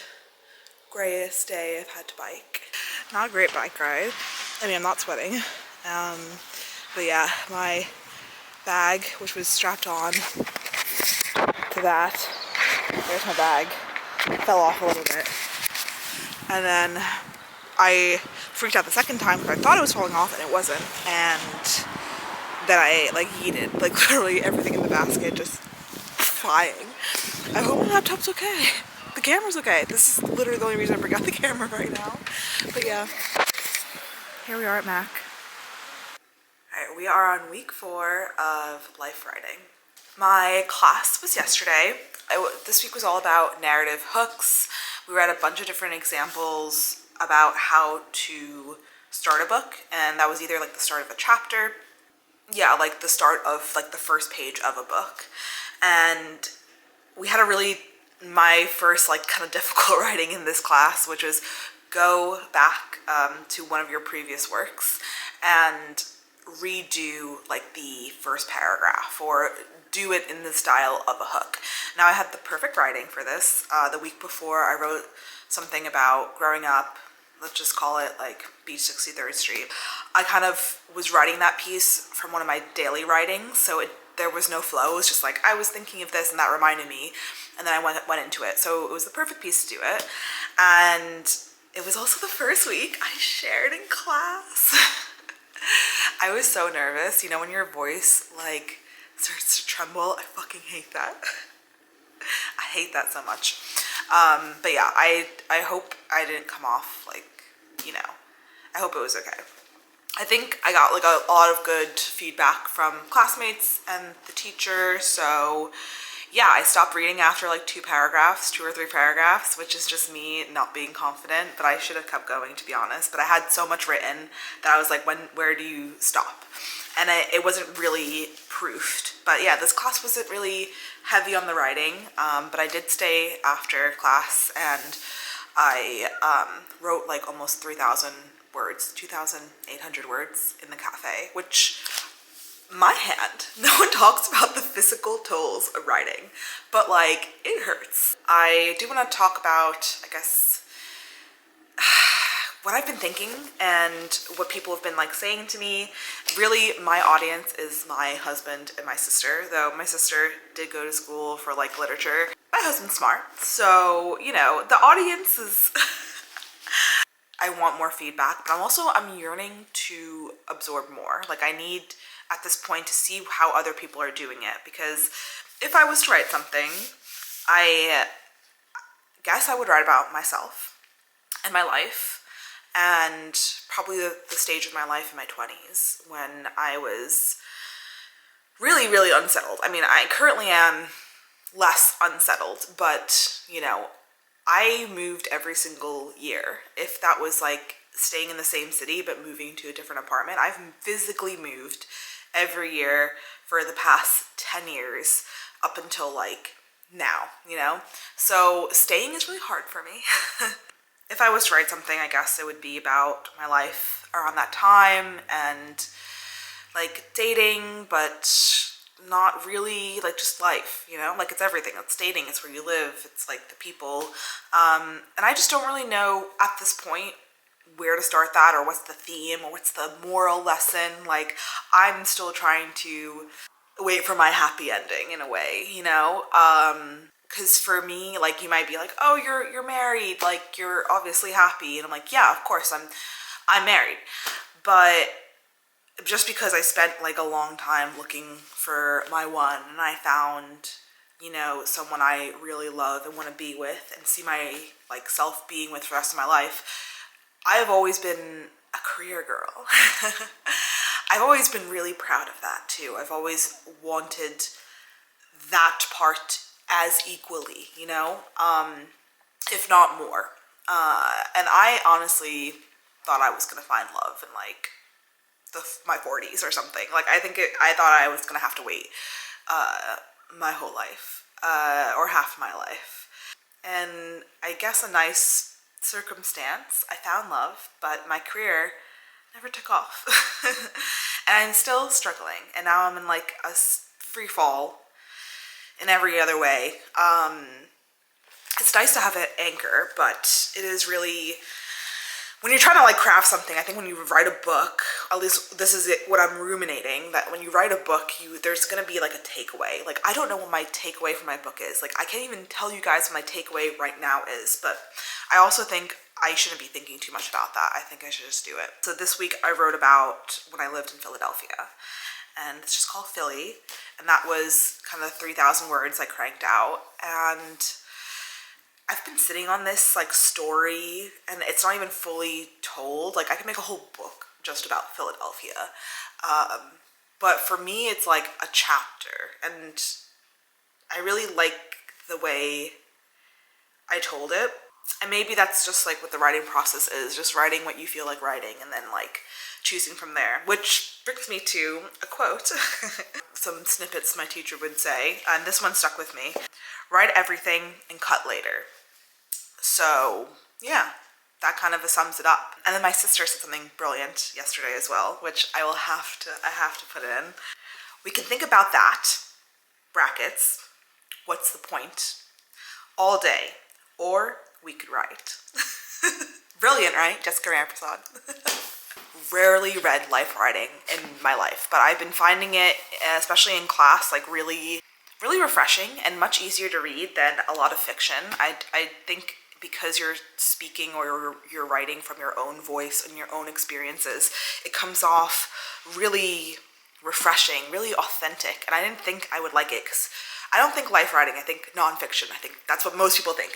grayest day I've had to bike. Not a great bike ride. I mean, I'm not sweating. But yeah, my bag, which was strapped on to that, there's my bag, fell off a little bit. And then I freaked out the second time because I thought it was falling off and it wasn't. And then I like yeeted, like literally everything in the basket just flying. I hope my laptop's okay. The camera's okay. This is literally the only reason I bring out the camera right now. But yeah, here we are at Mac. Alright, we are on week 4 of life writing. My class was yesterday. This week was all about narrative hooks. We read a bunch of different examples about how to start a book, and that was either like the start of a chapter, yeah, like the start of like the first page of a book. And we had my first like kind of difficult writing in this class, which was go back to one of your previous works and redo like the first paragraph, or do it in the style of a hook. Now I had the perfect writing for this. The week before I wrote something about growing up, let's just call it like Beach 63rd Street. I kind of was writing that piece from one of my daily writings, so there was no flow. It was just like I was thinking of this and that reminded me, and then I went into it. So it was the perfect piece to do it. And it was also the first week I shared in class. I was so nervous. When your voice like starts to tremble, I fucking hate that. I hate that so much. But yeah, I hope I didn't come off like, I hope it was okay. I think I got like a lot of good feedback from classmates and the teacher, so yeah, I stopped reading after like 2 or 3 paragraphs, which is just me not being confident, but I should have kept going, to be honest. But I had so much written that I was like, where do you stop? And it wasn't really proofed. But yeah, this class wasn't really heavy on the writing, but I did stay after class, and I wrote like almost 3,000 words, 2,800 words in the cafe, which my hand, no one talks about the physical tolls of writing, but like it hurts. I do want to talk about, I guess, what I've been thinking and what people have been like saying to me, really my audience is my husband and my sister, though my sister did go to school for like literature. My husband's smart, so you know, the audience is I want more feedback, but I'm yearning to absorb more. Like I need at this point to see how other people are doing it, because if I was to write something, I guess I would write about myself and my life, and probably the stage of my life in my 20s when I was really, really unsettled. I mean, I currently am less unsettled, but you know, I moved every single year. If that was like staying in the same city but moving to a different apartment, I've physically moved every year for the past 10 years up until like now, you know? So staying is really hard for me. If I was to write something, I guess it would be about my life around that time and like dating, but not really, like just life, you know? Like it's everything. It's dating, it's where you live, it's like the people. And I just don't really know at this point where to start that, or what's the theme, or what's the moral lesson. Like I'm still trying to wait for my happy ending in a way, you know? Because for me, like you might be like, oh, you're married, like you're obviously happy, and I'm like, yeah, of course I'm married. But just because I spent like a long time looking for my one, and I found, you know, someone I really love and want to be with and see my like self being with for the rest of my life, I've always been a career girl. I've always been really proud of that too. I've always wanted that part as equally, you know, if not more. And I honestly thought I was gonna find love in like my 40s or something. Like I thought I was gonna have to wait my whole life, or half my life. And I guess a nice circumstance, I found love, but my career never took off. And I'm still struggling, and now I'm in like a free fall in every other way. It's nice to have an anchor, but it is really, when you're trying to like craft something, I think when you write a book, at least this is it, what I'm ruminating, that when you write a book, there's gonna be like a takeaway. Like I don't know what my takeaway from my book is. Like I can't even tell you guys what my takeaway right now is, but I also think I shouldn't be thinking too much about that. I think I should just do it. So this week I wrote about when I lived in Philadelphia, and it's just called Philly, and that was kind of 3,000 words I cranked out. And I've been sitting on this like story, and it's not even fully told. Like I could make a whole book just about Philadelphia. But for me, it's like a chapter, and I really like the way I told it. And maybe that's just like what the writing process is, just writing what you feel like writing and then like choosing from there, which brings me to a quote. Some snippets my teacher would say, and this one stuck with me. Write everything and cut later. So yeah, that kind of sums it up. And then my sister said something brilliant yesterday as well, which I have to put in. We can think about that, brackets, what's the point, all day, or we could write. Brilliant, right? Jessica Rampersad. Rarely read life writing in my life, but I've been finding it, especially in class, like really refreshing and much easier to read than a lot of fiction. I think because you're speaking or you're writing from your own voice and your own experiences, it comes off really refreshing, really authentic. And I didn't think I would like it, because I don't think life writing, I think nonfiction. I think that's what most people think.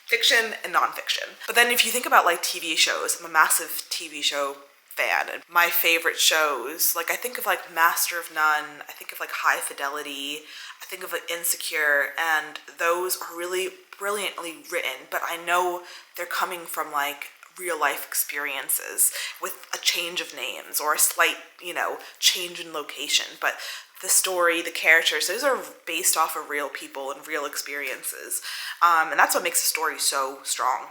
Fiction and nonfiction. But then if you think about like TV shows, I'm a massive TV show fan, and my favorite shows, like I think of like Master of None, I think of like High Fidelity, I think of like Insecure, and those are really brilliantly written, but I know they're coming from like real life experiences with a change of names or a slight, you know, change in location, but the story, the characters, those are based off of real people and real experiences. And that's what makes a story so strong.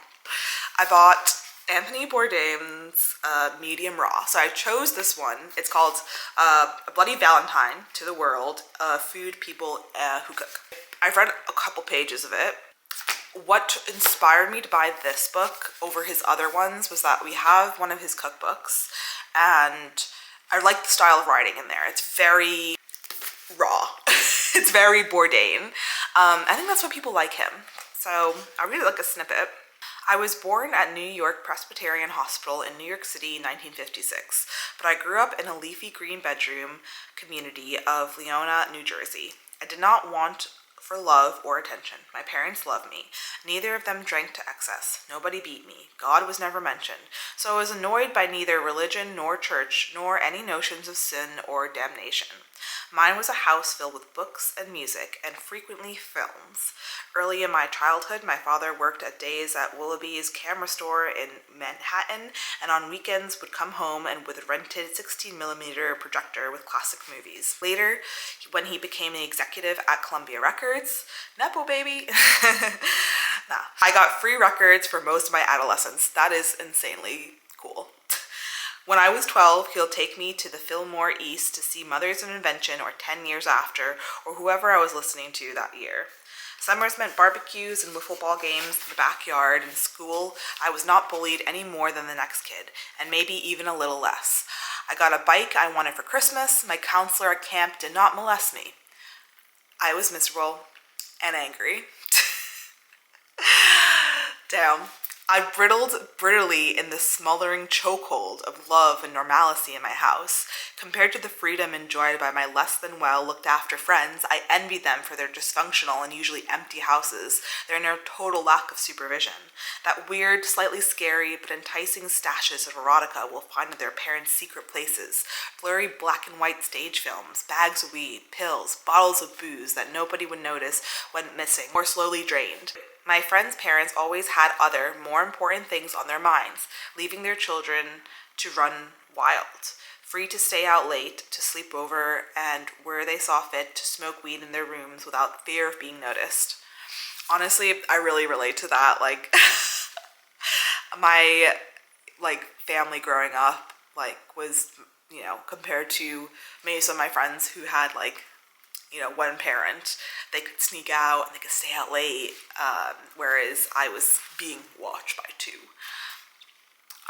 I bought Anthony Bourdain's Medium Raw. So I chose this one. It's called A Bloody Valentine to the World, Food, People Who Cook. I've read a couple pages of it. What inspired me to buy this book over his other ones was that we have one of his cookbooks, and I like the style of writing in there. It's very raw. It's very Bourdain. I think that's why people like him. So I'll read like a snippet. I was born at New York Presbyterian Hospital in New York City in 1956, but I grew up in a leafy green bedroom community of Leona, New Jersey. I did not want for love or attention. My parents loved me. Neither of them drank to excess. Nobody beat me. God was never mentioned. So I was annoyed by neither religion nor church nor any notions of sin or damnation. Mine was a house filled with books and music, and frequently films. Early in my childhood, my father worked at days at Willoughby's camera store in Manhattan, and on weekends would come home and with a rented 16mm projector with classic movies. Later, when he became an executive at Columbia Records, Nepo baby, I got free records for most of my adolescence. That is insanely cool. When I was 12, he'll take me to the Fillmore East to see Mothers of Invention or 10 Years After, or whoever I was listening to that year. Summers meant barbecues and wiffle ball games in the backyard. In school, I was not bullied any more than the next kid, and maybe even a little less. I got a bike I wanted for Christmas. My counselor at camp did not molest me. I was miserable and angry. Damn. I brittled brittly in the smothering chokehold of love and normalcy in my house. Compared to the freedom enjoyed by my less than well looked after friends, I envied them for their dysfunctional and usually empty houses, their near total lack of supervision. That weird, slightly scary, but enticing stashes of erotica we'll find in their parents' secret places. Blurry black and white stage films, bags of weed, pills, bottles of booze that nobody would notice went missing or slowly drained. My friends' parents always had other, more important things on their minds, leaving their children to run wild, free to stay out late, to sleep over, and where they saw fit, to smoke weed in their rooms without fear of being noticed. Honestly, I really relate to that. Like, my, family growing up, was, compared to maybe some of my friends who had, one parent, they could sneak out and they could stay out late, whereas I was being watched by two.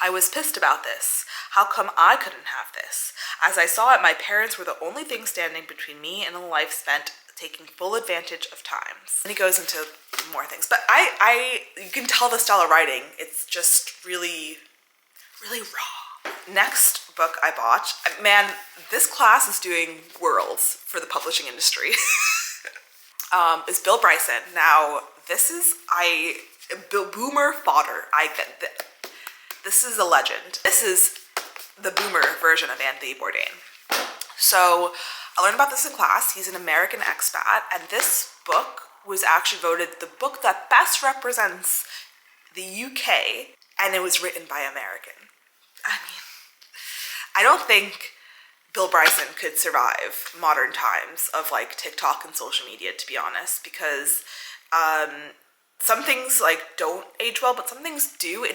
I was pissed about this. How come I couldn't have this? As I saw it, my parents were the only thing standing between me and a life spent taking full advantage of times. And he goes into more things, but you can tell the style of writing. It's just really, really raw. Next book I bought, man, this class is doing worlds for the publishing industry. Is Bill Bryson. Now, this is, boomer fodder. This is a legend. This is the boomer version of Anthony Bourdain. So, I learned about this in class. He's an American expat, and this book was actually voted the book that best represents the UK, and it was written by American. I mean, I don't think Bill Bryson could survive modern times of TikTok and social media, to be honest, because some things don't age well, but some things do.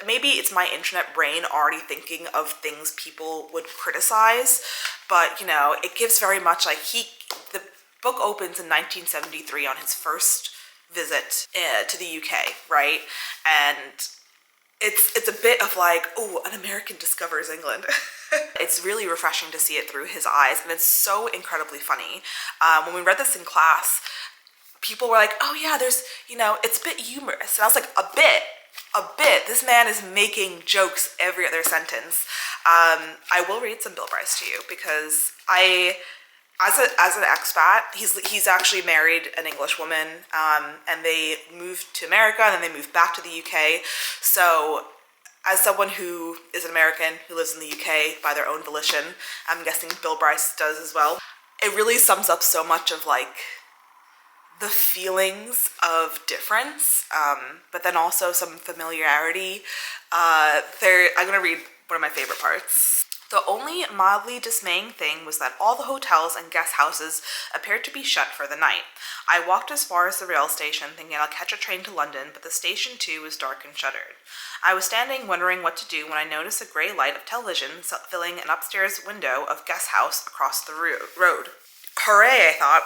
Maybe it's my internet brain already thinking of things people would criticize, but it gives very much the book opens in 1973 on his first visit to the UK, right? And it's a bit of an American discovers England. It's really refreshing to see it through his eyes, and it's so incredibly funny. When we read this in class, people were like, oh yeah, there's, it's a bit humorous. And I was like, a bit. This man is making jokes every other sentence. I will read some Bill Bryce to you because as an expat, he's actually married an English woman, and they moved to America, and then they moved back to the UK. So, as someone who is an American who lives in the UK by their own volition, I'm guessing Bill Bryce does as well. It really sums up so much of the feelings of difference, but then also some familiarity. I'm gonna read one of my favorite parts. The only mildly dismaying thing was that all the hotels and guest houses appeared to be shut for the night. I walked as far as the rail station, thinking I'll catch a train to London, but the station too was dark and shuttered. I was standing wondering what to do when I noticed a grey light of television filling an upstairs window of guest house across the road. Hooray, I thought.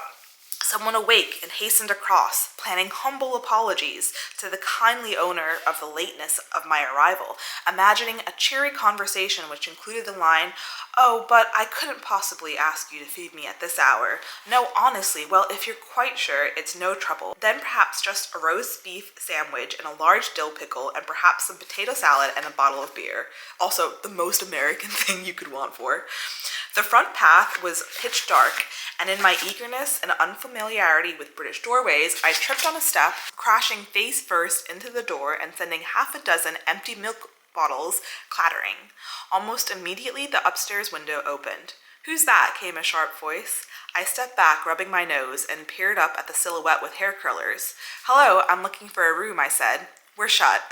Someone awake and hastened across, planning humble apologies to the kindly owner of the lateness of my arrival, imagining a cheery conversation which included the line, "Oh, but I couldn't possibly ask you to feed me at this hour. No, honestly, well, if you're quite sure, it's no trouble. Then perhaps just a roast beef sandwich and a large dill pickle and perhaps some potato salad and a bottle of beer." Also, the most American thing you could want for. The front path was pitch dark, and in my eagerness and unfamiliarity with British doorways, I tripped on a step, crashing face first into the door and sending half a dozen empty milk bottles clattering. Almost immediately, the upstairs window opened. "Who's that?" came a sharp voice. I stepped back, rubbing my nose, and peered up at the silhouette with hair curlers. "Hello, I'm looking for a room," I said. "We're shut."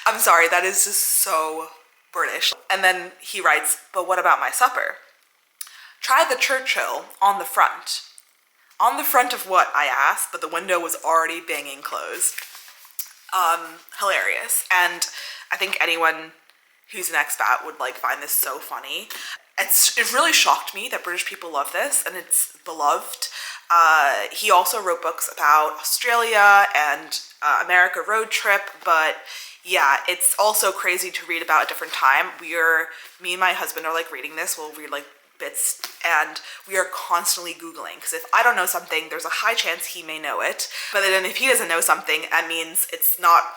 I'm sorry, that is just so British. And then he writes, "But what about my supper?" "Try the Churchill on the front." "On the front of what?" I asked, but the window was already banging closed. Hilarious. And I think anyone who's an expat would like find this so funny. It really shocked me that British people love this, and it's beloved. He also wrote books about Australia and America road trip, but yeah, it's also crazy to read about a different time. Me and my husband are like reading this, we'll read like bits, and we are constantly Googling, because if I don't know something, there's a high chance he may know it, but then if he doesn't know something, that means it's not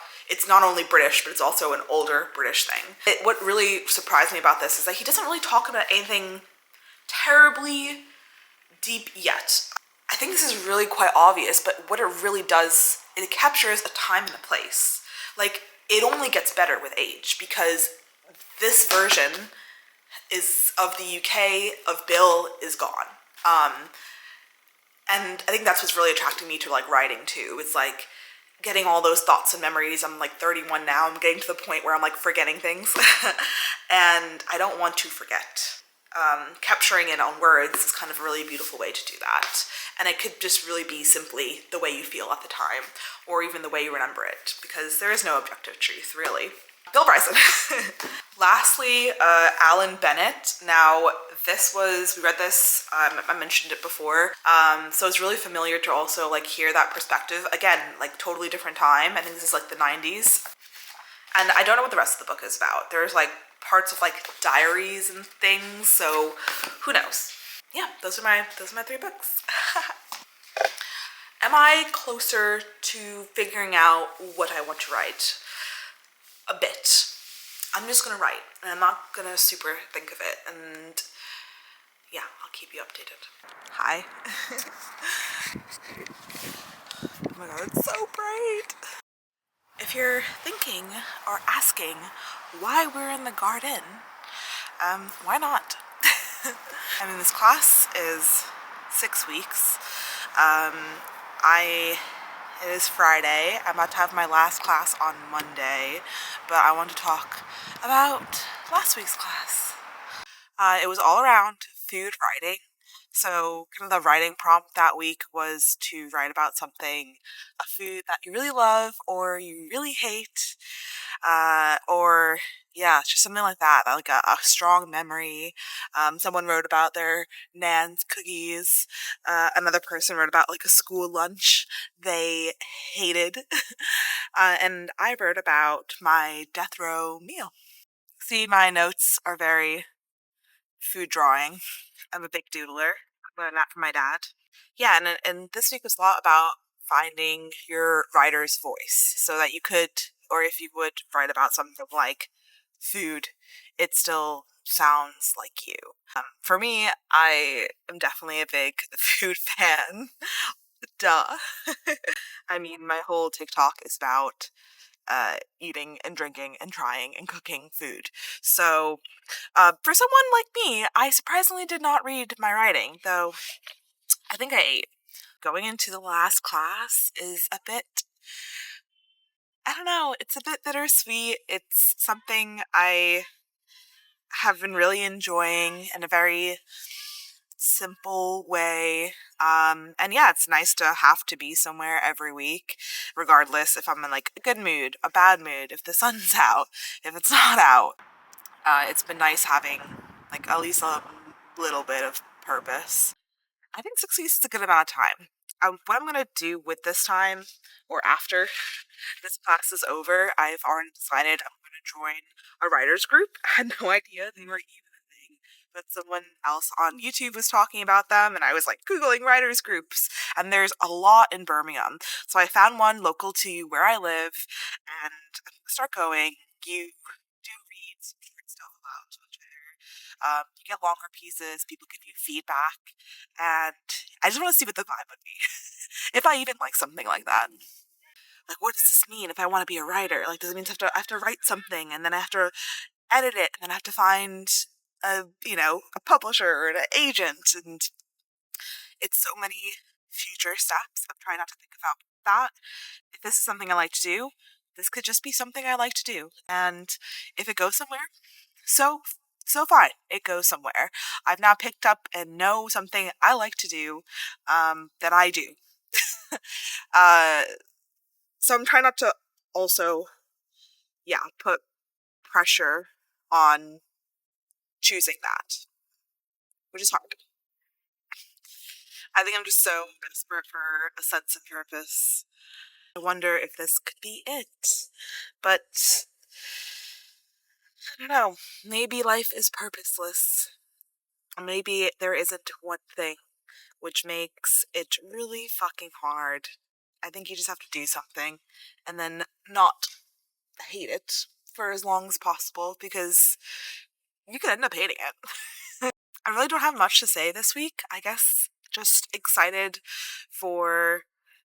only British, but it's also an older British thing. What really surprised me about this is that he doesn't really talk about anything terribly deep yet. I think this is really quite obvious, but what it really does, it captures a time and a place. Like, it only gets better with age, because this version is of the UK of Bill is gone. And I think that's what's really attracting me to like writing too. It's like getting all those thoughts and memories. I'm like 31 now. I'm getting to the point where I'm like forgetting things. And I don't want to forget. Capturing it on words is kind of a really beautiful way to do that. And it could just really be simply the way you feel at the time, or even the way you remember it, because there is no objective truth, really. Bill Bryson. Lastly, Alan Bennett. Now, we read this, I mentioned it before, so it's really familiar to also like hear that perspective. Again, like totally different time. I think this is like the 90s. And I don't know what the rest of the book is about. There's like parts of like diaries and things, so who knows? Yeah, those are my 3 books. Am I closer to figuring out what I want to write? A bit. I'm just gonna write, and I'm not gonna super think of it, and yeah, I'll keep you updated. Hi. Oh my god, it's so bright! If you're thinking or asking why we're in the garden, why not? I mean, this class is 6 weeks. It is Friday. I'm about to have my last class on Monday, but I want to talk about last week's class. It was all around food writing. So kind of the writing prompt that week was to write about something, a food that you really love or you really hate, or yeah, just something like that, like a strong memory. Someone wrote about their Nan's cookies. Another person wrote about like a school lunch they hated. And I wrote about my death row meal. See, my notes are very food drawing. I'm a big doodler. I learned that from my dad. Yeah, and this week was a lot about finding your writer's voice, so that you could, or if you would write about something like food, it still sounds like you. For me, I am definitely a big food fan. Duh. I mean, my whole TikTok is about eating and drinking and trying and cooking food. So, for someone like me, I surprisingly did not read my writing, though I think I ate. Going into the last class is a bit, I don't know, it's a bit bittersweet. It's something I have been really enjoying in a very simple way. And yeah, it's nice to have to be somewhere every week, regardless if I'm in like a good mood, a bad mood, if the sun's out, if it's not out. It's been nice having like at least a little bit of purpose. I think 6 weeks is a good amount of time. What I'm going to do with this time, or after this class is over, I've already decided I'm going to join a writer's group. I had no idea they were even a thing, but someone else on YouTube was talking about them, and I was like Googling writers groups, and there's a lot in Birmingham. So I found one local to where I live, and I'm going to start going. You do read some short stuff about each other. You get longer pieces, people give you feedback, and I just want to see what the vibe would be. If I even like something like that. Like, what does this mean if I want to be a writer? Like, does it mean I have to write something, and then I have to edit it, and then I have to find a publisher or an agent, and it's so many future steps. I'm trying not to think about that. If this is something I like to do, this could just be something I like to do. And if it goes somewhere, so fine, it goes somewhere. I've now picked up and know something I like to do, that I do. uh, so I'm trying not to also, put pressure on choosing that, which is hard. I think I'm just so desperate for a sense of purpose. I wonder if this could be it. But I don't know. Maybe life is purposeless. Maybe there isn't one thing, which makes it really fucking hard. I think you just have to do something and then not hate it for as long as possible, because you could end up hating it. I really don't have much to say this week. I guess just excited for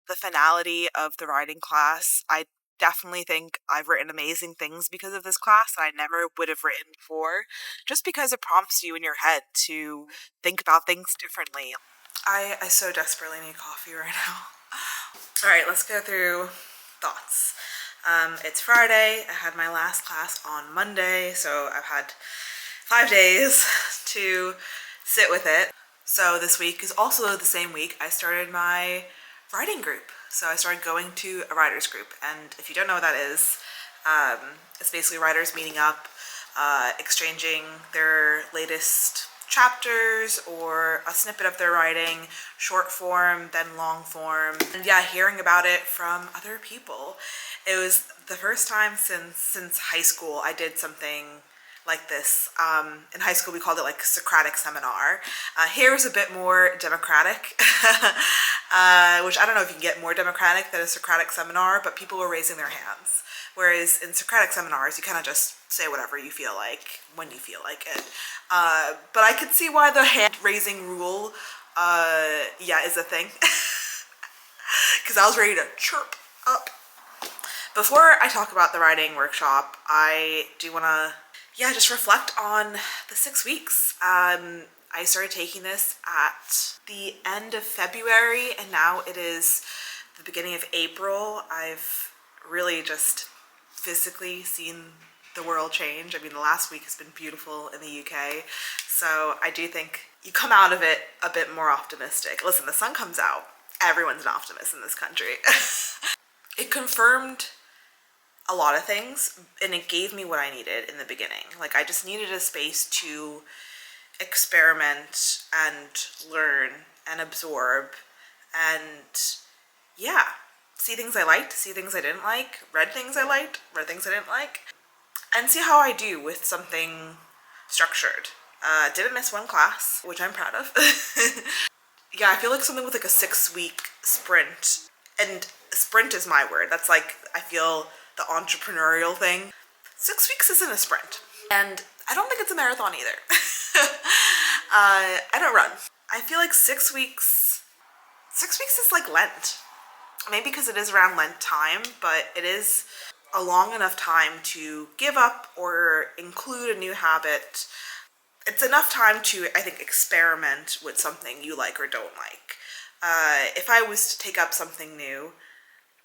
the finality of the writing class. I definitely think I've written amazing things because of this class that I never would have written before, just because it prompts you in your head to think about things differently. I so desperately need coffee right now. All right, let's go through thoughts. It's Friday. I had my last class on Monday, so I've had 5 days to sit with it. So this week is also the same week I started my writing group. So I started going to a writer's group, and if you don't know what that is, it's basically writers meeting up, exchanging their latest chapters or a snippet of their writing, short form, then long form, and hearing about it from other people. It was the first time since high school I did something like this. In high school we called it like Socratic seminar. Here was a bit more democratic, which I don't know if you can get more democratic than a Socratic seminar, but people were raising their hands. Whereas in Socratic seminars, you kind of just say whatever you feel like when you feel like it. But I could see why the hand raising rule, is a thing. Because I was ready to chirp up. Before I talk about the writing workshop, I do want to, just reflect on the 6 weeks. I started taking this at the end of February, and now it is the beginning of April. I've really just physically seen the world change. I mean, the last week has been beautiful in the UK, so I do think you come out of it a bit more optimistic. Listen, the sun comes out. Everyone's an optimist in this country. It confirmed a lot of things, and it gave me what I needed in the beginning. Like, I just needed a space to experiment and learn and absorb and see things I liked, see things I didn't like, read things I liked, read things I didn't like, and see how I do with something structured. Didn't miss one class, which I'm proud of. I feel like something with like a 6-week sprint, and sprint is my word. That's like, I feel, the entrepreneurial thing. 6 weeks isn't a sprint, and I don't think it's a marathon either. I don't run. I feel like 6 weeks is like Lent. Maybe because it is around Lent time, but it is a long enough time to give up or include a new habit. It's enough time to, I think, experiment with something you like or don't like. If I was to take up something new,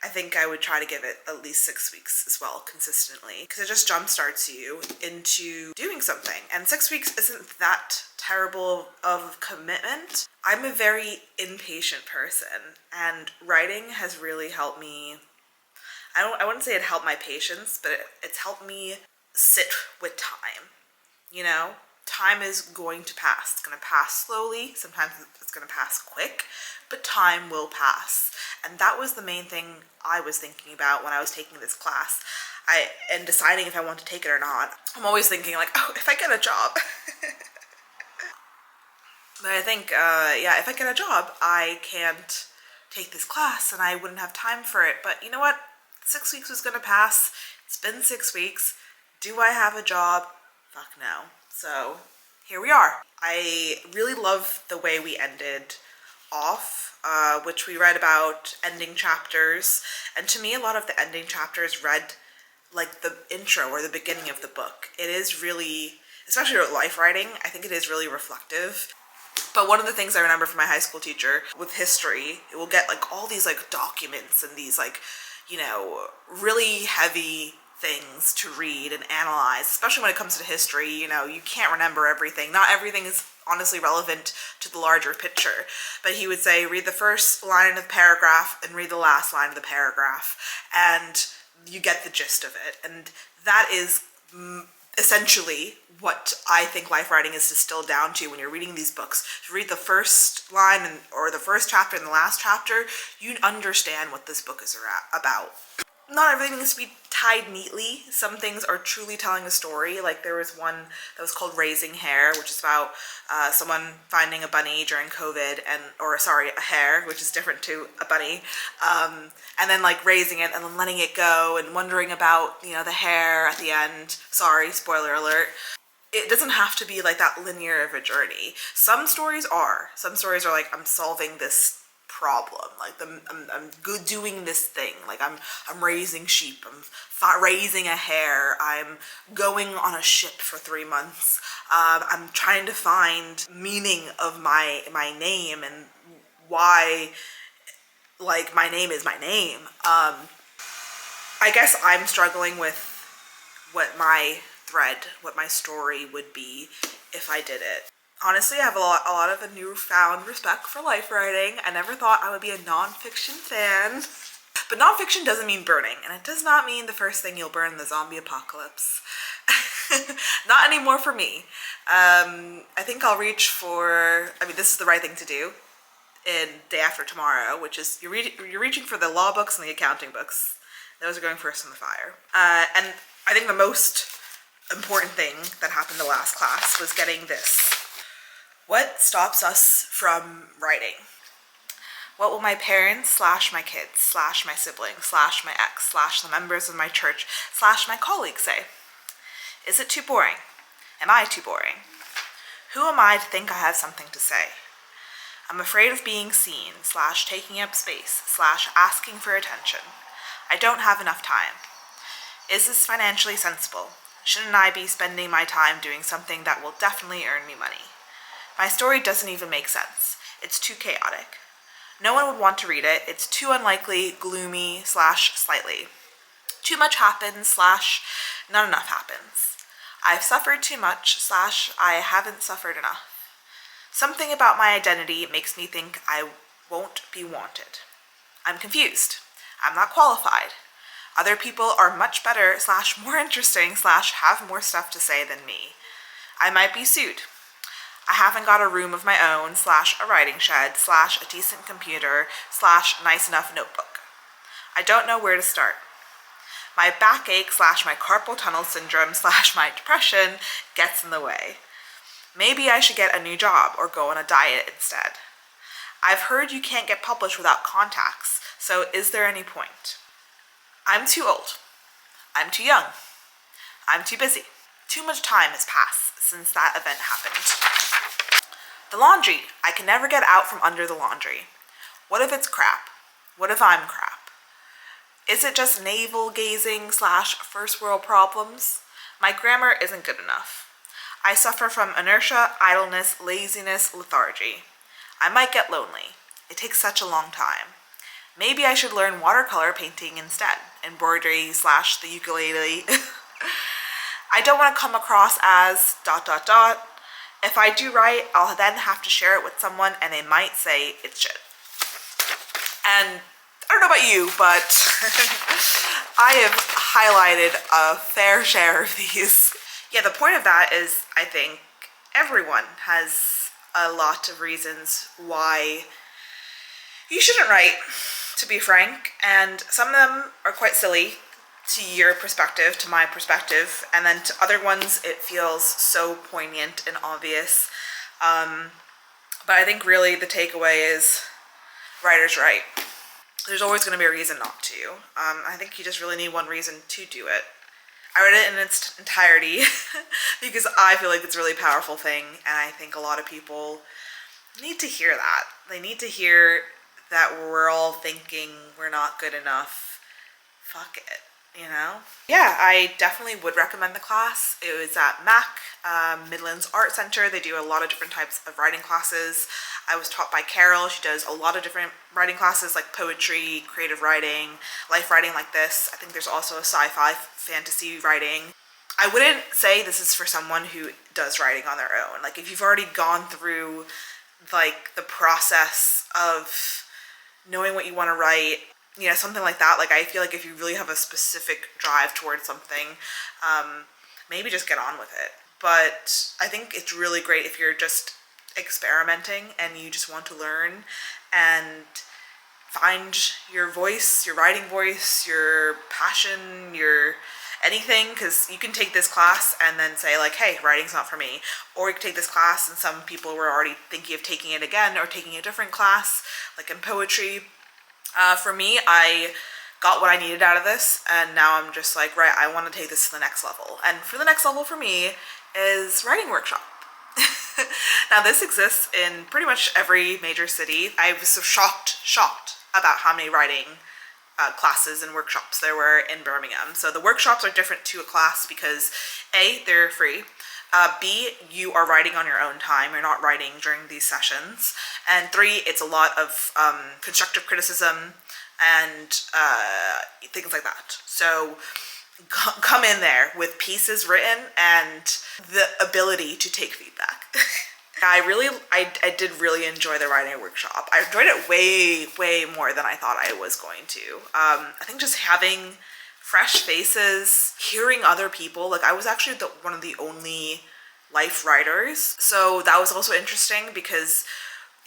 I think I would try to give it at least 6 weeks as well, consistently, because it just jumpstarts you into doing something. And 6 weeks isn't that terrible of commitment. I'm a very impatient person, and writing has really helped me. I wouldn't say it helped my patience, but it's helped me sit with time, you know? time is going to pass. It's going to pass slowly. Sometimes it's going to pass quick, but time will pass. And that was the main thing I was thinking about when I was taking this class. And deciding if I want to take it or not. I'm always thinking like, oh, if I get a job. But I think, yeah, if I get a job, I can't take this class and I wouldn't have time for it. But you know what? 6 weeks was gonna pass. It's been 6 weeks. Do I have a job? Fuck no. So here we are. I really love the way we ended off, which we read about ending chapters. And to me, a lot of the ending chapters read like the intro or the beginning of the book. It is really, especially with life writing, I think it is really reflective. But one of the things I remember from my high school teacher with history, it will get like all these like documents and these like, you know, really heavy things to read and analyze, especially when it comes to history. You know, you can't remember everything. Not everything is honestly relevant to the larger picture. But he would say, read the first line of the paragraph and read the last line of the paragraph, and you get the gist of it. And that is essentially what I think life writing is distilled down to when you're reading these books. To read the first line or the first chapter and the last chapter, you understand what this book is about. Not everything needs to be tied neatly. Some things are truly telling a story. Like there was one that was called Raising Hare, which is about someone finding a bunny during COVID, a hare, which is different to a bunny, and then like raising it and then letting it go and wondering about, you know, the hare at the end. Sorry, spoiler alert. It doesn't have to be like that linear of a journey. Some stories are. Some stories are like, I'm solving this problem, like I'm good doing this thing, like I'm raising sheep, I'm raising a hare, I'm going on a ship for 3 months, I'm trying to find meaning of my name and why, like, my name is my name. I guess I'm struggling with what my story would be if I did it. Honestly, I have a lot of a newfound respect for life writing. I never thought I would be a nonfiction fan. But nonfiction doesn't mean burning, and it does not mean the first thing you'll burn in the zombie apocalypse. Not anymore for me. I think I'll reach for, this is the right thing to do in Day After Tomorrow, which is you're reaching for the law books and the accounting books. Those are going first in the fire. And I think the most important thing that happened the last class was getting this. What stops us from writing? What will my parents / my kids / my siblings / my ex / the members of my church / my colleagues say? Is it too boring? Am I too boring? Who am I to think I have something to say? I'm afraid of being seen / taking up space / asking for attention. I don't have enough time. Is this financially sensible? Shouldn't I be spending my time doing something that will definitely earn me money? My story doesn't even make sense. It's too chaotic. No one would want to read it. It's too unlikely, gloomy / slightly. Too much happens / not enough happens. I've suffered too much / I haven't suffered enough. Something about my identity makes me think I won't be wanted. I'm confused. I'm not qualified. Other people are much better / more interesting / have more stuff to say than me. I might be sued. I haven't got a room of my own / a writing shed / a decent computer / nice enough notebook. I don't know where to start. My backache / my carpal tunnel syndrome / my depression gets in the way. Maybe I should get a new job or go on a diet instead. I've heard you can't get published without contacts, so is there any point? I'm too old. I'm too young. I'm too busy. Too much time has passed since that event happened. The laundry. I can never get out from under the laundry. What if it's crap? What if I'm crap? Is it just navel-gazing / first world problems? My grammar isn't good enough. I suffer from inertia, idleness, laziness, lethargy. I might get lonely. It takes such a long time. Maybe I should learn watercolor painting instead. Embroidery / the ukulele. I don't want to come across as ... If I do write, I'll then have to share it with someone and they might say it's shit. And I don't know about you, but I have highlighted a fair share of these. Yeah, the point of that is, I think, everyone has a lot of reasons why you shouldn't write, to be frank, and some of them are quite silly to your perspective, to my perspective, and then to other ones it feels so poignant and obvious. But I think really the takeaway is writers write. There's always going to be a reason not to. I think you just really need one reason to do it. I read it in its entirety because I feel like it's a really powerful thing, and I think a lot of people need to hear that. They need to hear that we're all thinking we're not good enough. Fuck it, you know? Yeah, I definitely would recommend the class. It was at MAC, Midlands Art Center. They do a lot of different types of writing classes. I was taught by Carol. She does a lot of different writing classes like poetry, creative writing, life writing like this. I think there's also a sci-fi fantasy writing. I wouldn't say this is for someone who does writing on their own. Like if you've already gone through like the process of knowing what you want to write, you know, something like that. Like I feel like if you really have a specific drive towards something, maybe just get on with it. But I think it's really great if you're just experimenting and you just want to learn and find your voice, your writing voice, your passion, your anything, because you can take this class and then say like, hey, writing's not for me. Or you can take this class and some people were already thinking of taking it again or taking a different class, like in poetry. For me, I got what I needed out of this, and now I'm just like, right, I want to take this to the next level. And for the next level for me is writing workshop. Now this exists in pretty much every major city. I was so shocked about how many writing classes and workshops there were in Birmingham. So the workshops are different to a class because A, they're free. B, you are writing on your own time. You're not writing during these sessions. And 3, it's a lot of constructive criticism and things like that. So come in there with pieces written and the ability to take feedback. I did really enjoy the writing workshop. I enjoyed it way more than I thought I was going to. I think just having fresh faces, hearing other people, like I was actually one of the only life writers. So that was also interesting because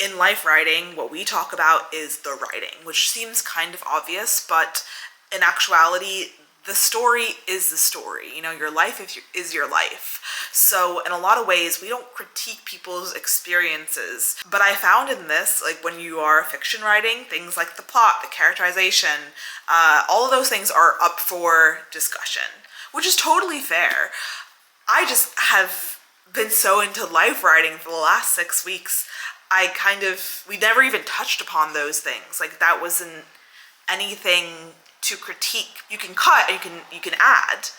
in life writing, what we talk about is the writing, which seems kind of obvious, but in actuality, the story is the story. You know, your life is your life. So in a lot of ways, we don't critique people's experiences. But I found in this, like when you are fiction writing, things like the plot, the characterization, all of those things are up for discussion, which is totally fair. I just have been so into life writing for the last 6 weeks. We never even touched upon those things. Like that wasn't anything to critique. You can cut and you can add,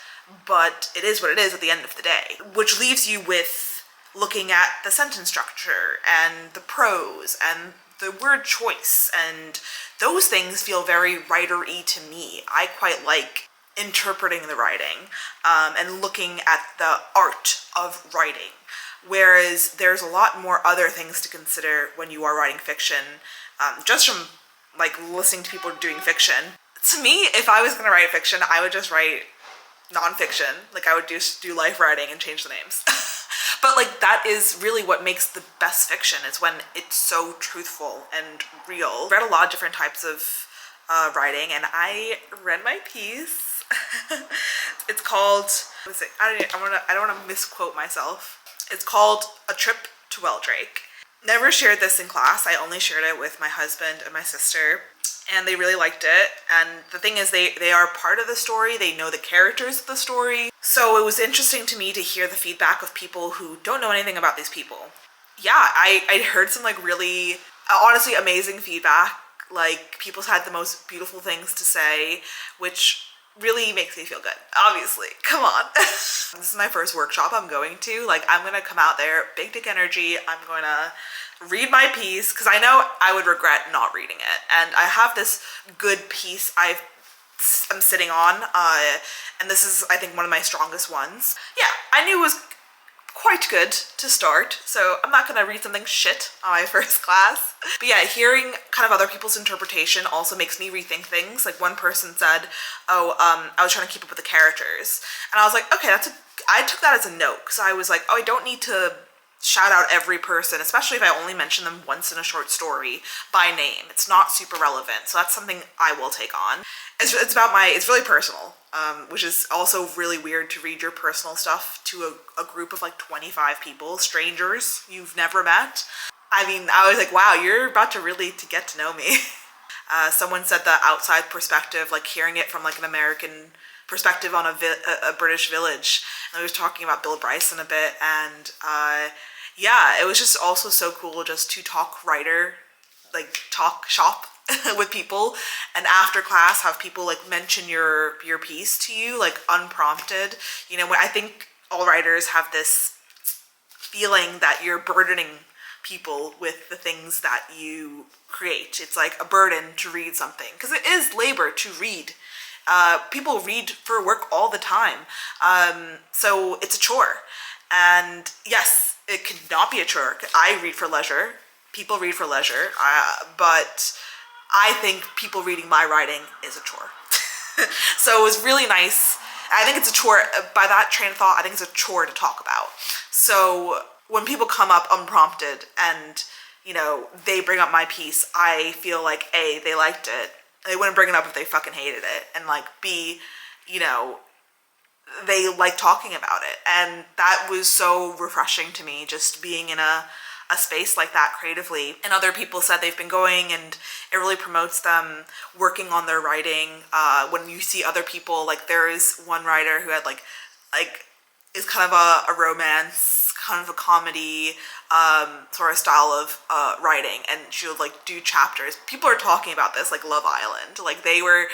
but it is what it is at the end of the day, which leaves you with looking at the sentence structure and the prose and the word choice, and those things feel very writer-y to me. I quite like interpreting the writing and looking at the art of writing, whereas there's a lot more other things to consider when you are writing fiction, just from like listening to people doing fiction. To me, if I was gonna write fiction, I would just write nonfiction. Like I would just do life writing and change the names. But like that is really what makes the best fiction, is when it's so truthful and real. Read a lot of different types of writing, and I read my piece. It's called, what is it? I don't want to misquote myself. It's called A Trip to Weldrake. Never shared this in class. I only shared it with my husband and my sister, and they really liked it. And the thing is, they are part of the story. They know the characters of the story. So it was interesting to me to hear the feedback of people who don't know anything about these people. Yeah, I heard some like really, honestly amazing feedback. Like people had the most beautiful things to say, which really makes me feel good. Obviously, come on. This is my first workshop I'm going to. Like I'm gonna come out there, big dick energy. I'm gonna read my piece because I know I would regret not reading it. And I have this good piece I'm sitting on, and this is, I think, one of my strongest ones. Yeah, I knew it was quite good to start, so I'm not gonna read something shit on my first class. But yeah, hearing kind of other people's interpretation also makes me rethink things. Like one person said, oh, I was trying to keep up with the characters. And I was like, okay, I took that as a note, because I was like, oh, I don't need to shout out every person, especially if I only mention them once in a short story by name. It's not super relevant, so that's something I will take on. It's about it's really personal, which is also really weird to read your personal stuff to a group of like 25 people, strangers you've never met. I mean, I was like, wow, you're about to really to get to know me. Someone said the outside perspective, like hearing it from like an American perspective on a British village. And I was talking about Bill Bryson a bit, and yeah, it was just also so cool just to talk writer, like talk shop with people, and after class have people like mention your piece to you like unprompted. You know, I think all writers have this feeling that you're burdening people with the things that you create. It's like a burden to read something because it is labor to read. People read for work all the time, so it's a chore. And yes, it could not be a chore. I read for leisure. People read for leisure, but I think people reading my writing is a chore. So it was really nice. I think it's a chore. By that train of thought, I think it's a chore to talk about. So when people come up unprompted and, you know, they bring up my piece, I feel like A, they liked it. They wouldn't bring it up if they fucking hated it. And like B, you know, they like talking about it. And that was so refreshing to me, just being in a space like that creatively. And other people said they've been going and it really promotes them working on their writing. When you see other people, like there is one writer who had like is kind of a romance, kind of a comedy sort of style of writing, and she would like do chapters. People are talking about this like Love Island. Like they were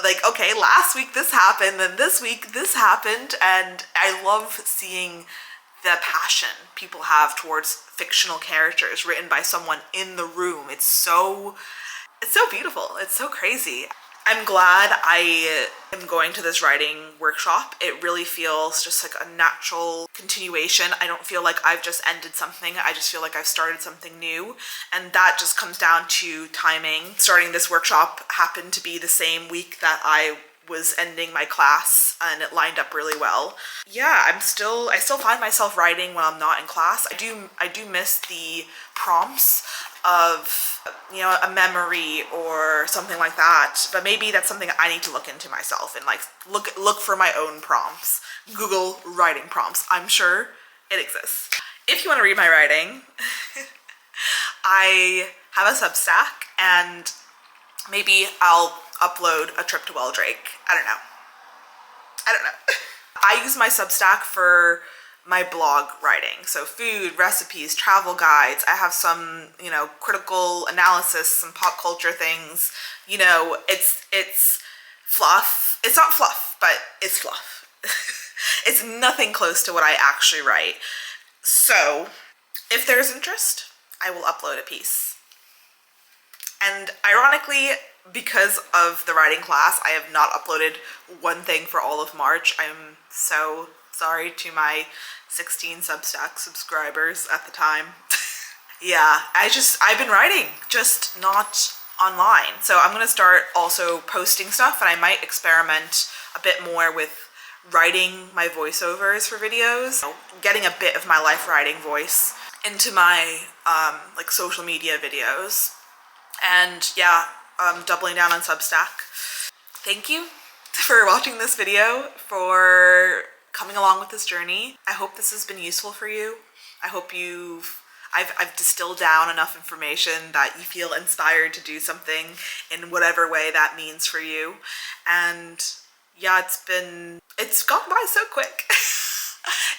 like, okay, last week this happened, and this week this happened, and I love seeing the passion people have towards fictional characters written by someone in the room. It's so beautiful. It's so crazy. I'm glad I am going to this writing workshop. It really feels just like a natural continuation. I don't feel like I've just ended something. I just feel like I've started something new. And that just comes down to timing. Starting this workshop happened to be the same week that I was ending my class, and it lined up really well. Yeah, I still find myself writing when I'm not in class. I do miss the prompts of, you know, a memory or something like that, but maybe that's something I need to look into myself and like look for my own prompts. Google writing prompts. I'm sure it exists. If you want to read my writing, I have a Substack, and maybe I'll upload a trip to Weldrake. I don't know. I use my Substack for my blog writing. So food, recipes, travel guides. I have some, you know, critical analysis, some pop culture things. You know, it's fluff. It's not fluff, but it's fluff. It's nothing close to what I actually write. So if there's interest, I will upload a piece. And ironically, because of the writing class, I have not uploaded one thing for all of March. I'm so sorry to my 16 Substack subscribers at the time. Yeah, I've been writing, just not online. So I'm gonna start also posting stuff, and I might experiment a bit more with writing my voiceovers for videos, getting a bit of my life writing voice into my like social media videos. And yeah, doubling down on Substack. Thank you for watching this video, for coming along with this journey. I hope this has been useful for you. I hope I've distilled down enough information that you feel inspired to do something in whatever way that means for you. And yeah, it's gone by so quick.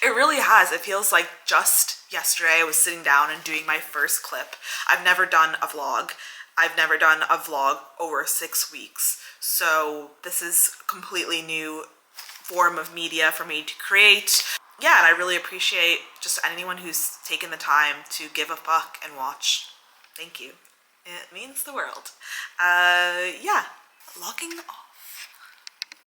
It really has. It feels like just yesterday I was sitting down and doing my first clip. I've never done a vlog. I've never done a vlog over 6 weeks. So this is a completely new form of media for me to create. Yeah, and I really appreciate just anyone who's taken the time to give a fuck and watch. Thank you. It means the world. Yeah, logging off.